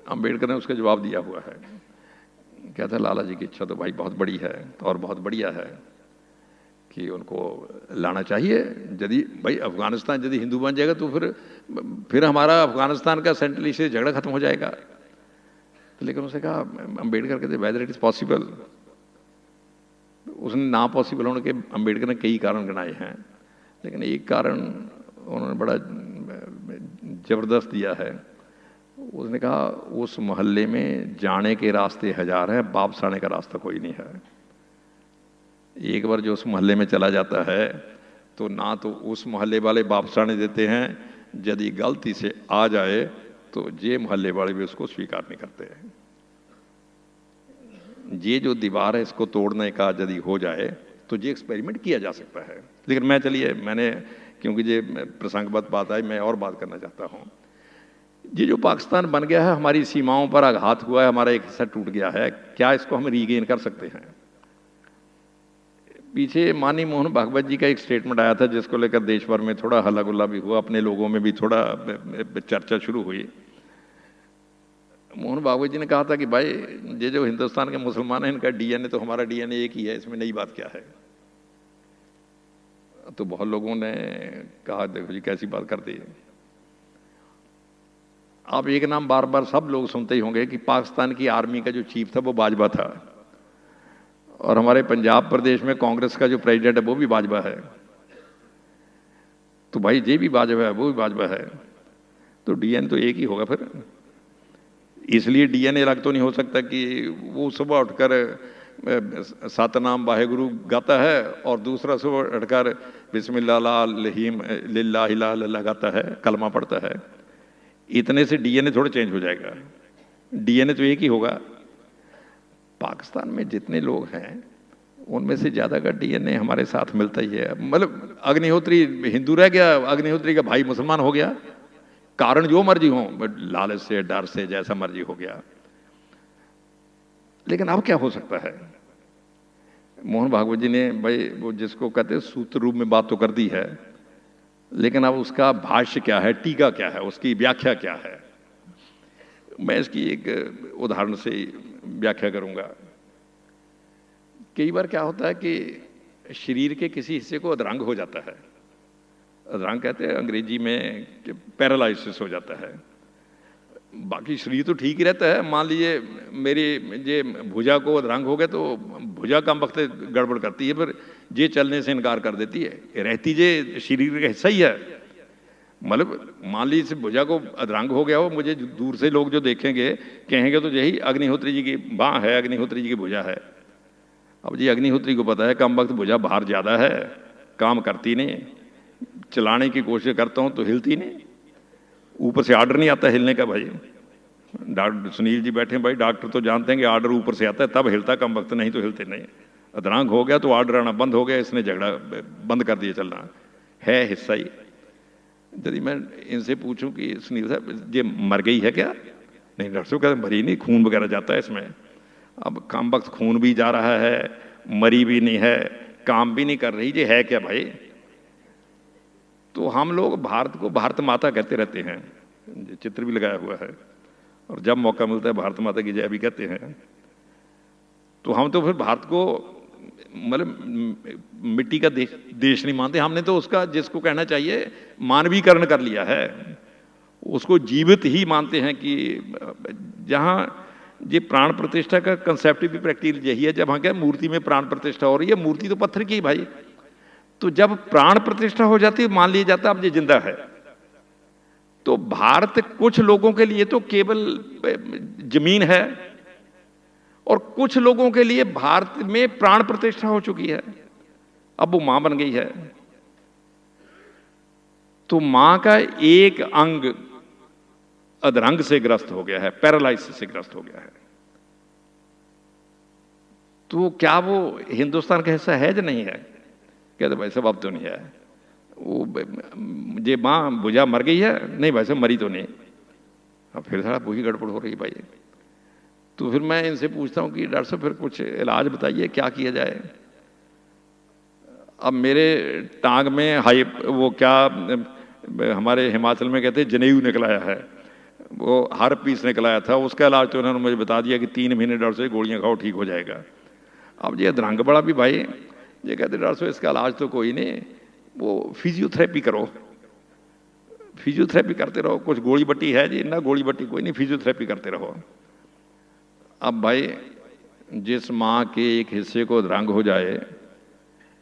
अम्बेडकर ने उसका जवाब दिया हुआ है। कहता है लाला जी की इच्छा तो भाई बहुत बड़ी है और बहुत बढ़िया है कि उनको लाना चाहिए। यदि भाई अफगानिस्तान यदि हिंदू बन जाएगा तो फिर हमारा अफगानिस्तान का सेंट्रल एशिया से झगड़ा खत्म हो जाएगा। तो लेकिन उसने कहा, अम्बेडकर कहते वेदर इट इज पॉसिबल। उसने ना पॉसिबल होने के अम्बेडकर ने कई कारण गिनाए हैं, लेकिन एक कारण उन्होंने बड़ा जबरदस्त दिया है। उसने कहा उस मोहल्ले में जाने के रास्ते हजार हैं, वापस आने का रास्ता कोई नहीं है। एक बार जो उस मोहल्ले में चला जाता है तो ना तो उस मोहल्ले वाले वापस आने देते हैं, यदि गलती से आ जाए तो ये मोहल्ले वाले भी उसको स्वीकार नहीं करते हैं। ये जो दीवार है इसको तोड़ने का यदि हो जाए तो ये एक्सपेरिमेंट किया जा सकता है। लेकिन मैंने क्योंकि ये प्रसंगबद्ध बात आई, मैं और बात करना चाहता हूँ। ये जो पाकिस्तान बन गया है, हमारी सीमाओं पर आघात हुआ है, हमारा एक हिस्सा टूट गया है, क्या इसको हम रीगेन कर सकते हैं? पीछे माननीय मोहन भागवत जी का एक स्टेटमेंट आया था जिसको लेकर देश भर में थोड़ा हल्ला गुल्ला भी हुआ, अपने लोगों में भी थोड़ा चर्चा शुरू हुई। मोहन भागवत जी ने कहा था कि भाई ये जो हिंदुस्तान के मुसलमान हैं इनका डीएनए तो हमारा डीएनए एक ही है, इसमें नई बात क्या है? तो बहुत लोगों ने कहा देखो जी कैसी बात कर दी। आप एक नाम बार बार सब लोग सुनते ही होंगे कि पाकिस्तान की आर्मी का जो चीफ था वो बाजवा था, और हमारे पंजाब प्रदेश में कांग्रेस का जो प्रेसिडेंट है वो भी बाजवा है। तो भाई ये भी बाजवा है, वो भी बाजवा है, तो डीएनए तो एक ही होगा फिर। इसलिए डीएनए अलग तो नहीं हो सकता कि वो सुबह उठकर सतनाम वाहेगुरु गाता है और दूसरा सुबह उठकर बिस्मिल्लाह गाता है, कलमा पढ़ता है। इतने से डीएनए थोड़ा चेंज हो जाएगा, डीएनए तो एक ही होगा। पाकिस्तान में जितने लोग हैं उनमें से ज़्यादा का डीएनए हमारे साथ मिलता ही है। मतलब अग्निहोत्री हिंदू रह गया, अग्निहोत्री का भाई मुसलमान हो गया, कारण जो मर्जी हो, लालच से डर से जैसा मर्जी हो गया। लेकिन अब क्या हो सकता है? मोहन भागवत जी ने भाई वो जिसको कहते हैं सूत्र रूप में बात तो कर दी है, लेकिन अब उसका भाष्य क्या है, टीका क्या है, उसकी व्याख्या क्या है? मैं इसकी एक उदाहरण से व्याख्या करूंगा। कई बार क्या होता है कि शरीर के किसी हिस्से को अधरंग हो जाता है। अधरंग कहते हैं अंग्रेजी में पैरालाइसिस हो जाता है, बाकी शरीर तो ठीक ही रहता है। मान लीजिए मेरी ये भुजा को अधरंग हो गया तो भुजा कम वक्त गड़बड़ करती है, फिर ये चलने से इनकार कर देती है, रहती ये शरीर का हिस्सा ही है। मतलब मान लीजिए इस भुजा को अधरंग हो गया हो, मुझे दूर से लोग जो देखेंगे कहेंगे तो यही अग्निहोत्री जी की बाँ है, अग्निहोत्री जी की भुजा है। अब जी अग्निहोत्री को पता है कम वक्त भुजा भार ज़्यादा है, काम करती नहीं, चलाने की कोशिश करता हूँ तो हिलती नहीं, ऊपर से ऑर्डर नहीं आता हिलने का। भाई डॉक्टर सुनील जी बैठे हैं, भाई डॉक्टर तो जानते हैं कि ऑर्डर ऊपर से आता है तब हिलता, कम वक्त नहीं तो हिलते नहीं। अधरंग हो गया तो ऑर्डर आना बंद हो गया, इसने झगड़ा बंद कर दिया चलना, है हिस्सा ही। यदि मैं इनसे पूछूं कि सुनील साहब ये मर गई है क्या, नहीं डॉक्टर साहब कहते मरी नहीं, खून वगैरह जाता है इसमें। अब कम वक्त खून भी जा रहा है, मरी भी नहीं है, काम भी नहीं कर रही, ये है क्या भाई। तो हम लोग भारत को भारत माता कहते रहते हैं, चित्र भी लगाया हुआ है, और जब मौका मिलता है भारत माता की जय भी कहते हैं। तो हम तो फिर भारत को मतलब मिट्टी का देश नहीं मानते, हमने तो उसका जिसको कहना चाहिए मानवीकरण कर लिया है, उसको जीवित ही मानते हैं। कि जहाँ ये प्राण प्रतिष्ठा का कंसेप्ट भी प्रैक्टिकल यही है, जब हाँ क्या मूर्ति में प्राण प्रतिष्ठा हो रही है, मूर्ति तो पत्थर की भाई, तो जब प्राण प्रतिष्ठा हो जाती है मान लिया जाता है अब ये जिंदा है। तो भारत कुछ लोगों के लिए तो केवल जमीन है, और कुछ लोगों के लिए भारत में प्राण प्रतिष्ठा हो चुकी है, अब वो मां बन गई है। तो मां का एक अंग अधरंग से ग्रस्त हो गया है, पैरालाइसिस से ग्रस्त हो गया है, तो क्या वो हिंदुस्तान का हिस्सा है या नहीं है। कहते भाई साहब अब तो नहीं है, वो ये मां भुजा मर गई है, नहीं भाई साहब मरी तो नहीं। अब फिर सारा वही गड़बड़ हो रही भाई। तो फिर मैं इनसे पूछता हूँ कि डॉक्टर साहब फिर कुछ इलाज बताइए क्या किया जाए। अब मेरे टांग में हाई वो क्या हमारे हिमाचल में कहते हैं जनेऊ निकलाया है, वो हर पीस निकलाया था, उसका इलाज तो उन्होंने मुझे बता दिया कि 3 महीने डॉक्टर साहब गोलियां खाओ ठीक हो जाएगा। अब ये अधरंग बड़ा भी भाई, ये कहते डॉक्टर साहब इसका इलाज तो कोई नहीं, वो फिजियोथेरेपी करो, फिजियोथेरेपी करते रहो, कुछ गोली बट्टी है जी ना, गोली बट्टी कोई नहीं, फिजियोथेरेपी करते रहो। अब भाई जिस माँ के एक हिस्से को अधरंग हो जाए,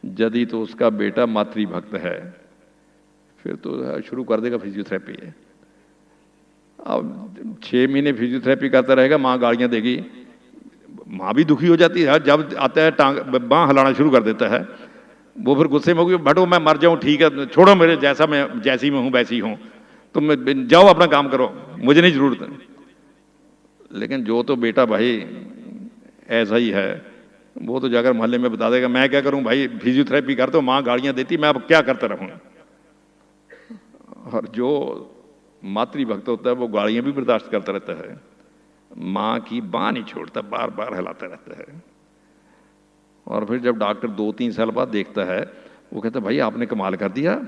यदि तो उसका बेटा मातृभक्त है, फिर तो शुरू कर देगा फिजियोथेरेपी। अब 6 महीने फिजियोथेरेपी करता रहेगा, माँ गालियाँ देगी, माँ भी दुखी हो जाती है। जब आता है टांग बाँ हिलाना शुरू कर देता है, वो फिर गुस्से में होगी, भटो मैं मर जाऊँ ठीक है, छोड़ो मेरे जैसा, मैं जैसी मैं हूँ वैसी हूँ, तुम जाओ अपना काम करो, मुझे नहीं जरूरत। लेकिन जो तो बेटा भाई ऐसा ही है, वो तो जाकर मोहल्ले में बता देगा मैं क्या करूं भाई, फिजियोथेरेपी करते हो, माँ गालियां देती, मैं अब क्या करता रहूं। और जो मातृभक्त होता है वो गालियां भी बर्दाश्त करता रहता है, माँ की बाँ नहीं छोड़ता, बार बार हिलाता रहता है। और फिर जब डॉक्टर 2-3 साल बाद देखता है, वो कहता है भाई आपने कमाल कर दिया,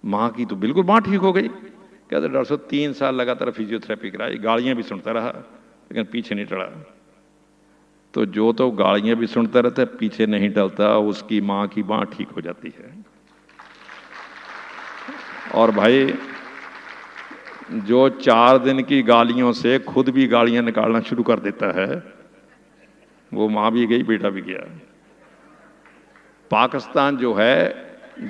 माँ की तो बिल्कुल बाँ ठीक हो गई। कहते डॉक्टर साहब 3 साल लगातार फिजियोथेरेपी कराई, गालियां भी सुनता रहा लेकिन पीछे नहीं टला। तो जो तो गालियां भी सुनता रहता है, पीछे नहीं टलता, उसकी माँ की बाँ ठीक हो जाती है। और भाई जो 4 दिन की गालियों से खुद भी गालियां निकालना शुरू कर देता है, वो माँ भी गई बेटा भी गया। पाकिस्तान जो है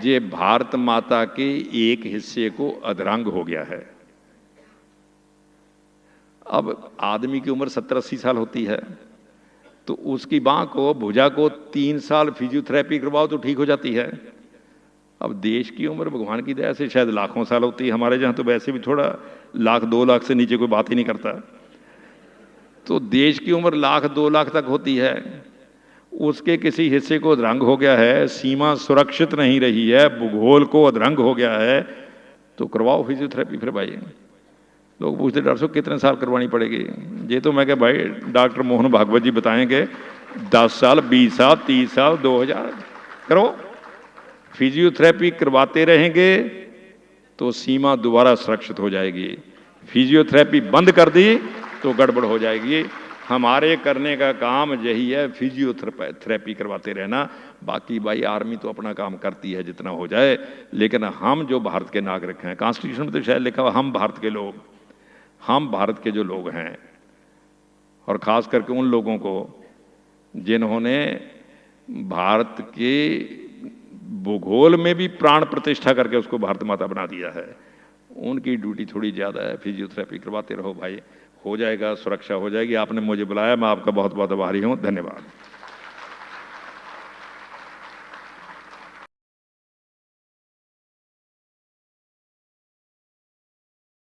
ये भारत माता के एक हिस्से को अधरंग हो गया है। अब आदमी की उम्र 70-80 साल होती है, तो उसकी बाँ को भुजा को 3 साल फिजियोथेरेपी करवाओ तो ठीक हो जाती है। अब देश की उम्र भगवान की दया से शायद लाखों साल होती है, हमारे जहाँ तो वैसे भी थोड़ा 1,00,000-2 लाख से नीचे कोई बात ही नहीं करता। तो देश की उम्र 1,00,000-2 लाख तक होती है, उसके किसी हिस्से को अधरंग हो गया है, सीमा सुरक्षित नहीं रही है, भूगोल को अधरंग हो गया है, तो करवाओ फिजियोथेरेपी। फिर भाई लोग पूछते डॉक्टर साहब कितने साल करवानी पड़ेगी, ये तो मैं क्या भाई डॉक्टर मोहन भागवत जी बताएंगे 10 साल 20 साल 30 साल 2000 करो। फिजियोथेरेपी करवाते रहेंगे तो सीमा दोबारा सुरक्षित हो जाएगी, फिजियोथेरेपी बंद कर दी तो गड़बड़ हो जाएगी। हमारे करने का काम यही है, फिजियोथेरेपी करवाते रहना। बाकी भाई आर्मी तो अपना काम करती है जितना हो जाए, लेकिन हम जो भारत के नागरिक हैं, कॉन्स्टिट्यूशन में तो शायद लिखा हुआ हम भारत के लोग, हम भारत के जो लोग हैं, और ख़ास करके उन लोगों को जिन्होंने भारत के भूगोल में भी प्राण प्रतिष्ठा करके उसको भारत माता बना दिया है, उनकी ड्यूटी थोड़ी ज़्यादा है। फिजियोथेरेपी करवाते रहो भाई, हो जाएगा, सुरक्षा हो जाएगी। आपने मुझे बुलाया, मैं आपका बहुत बहुत आभारी हूँ। धन्यवाद।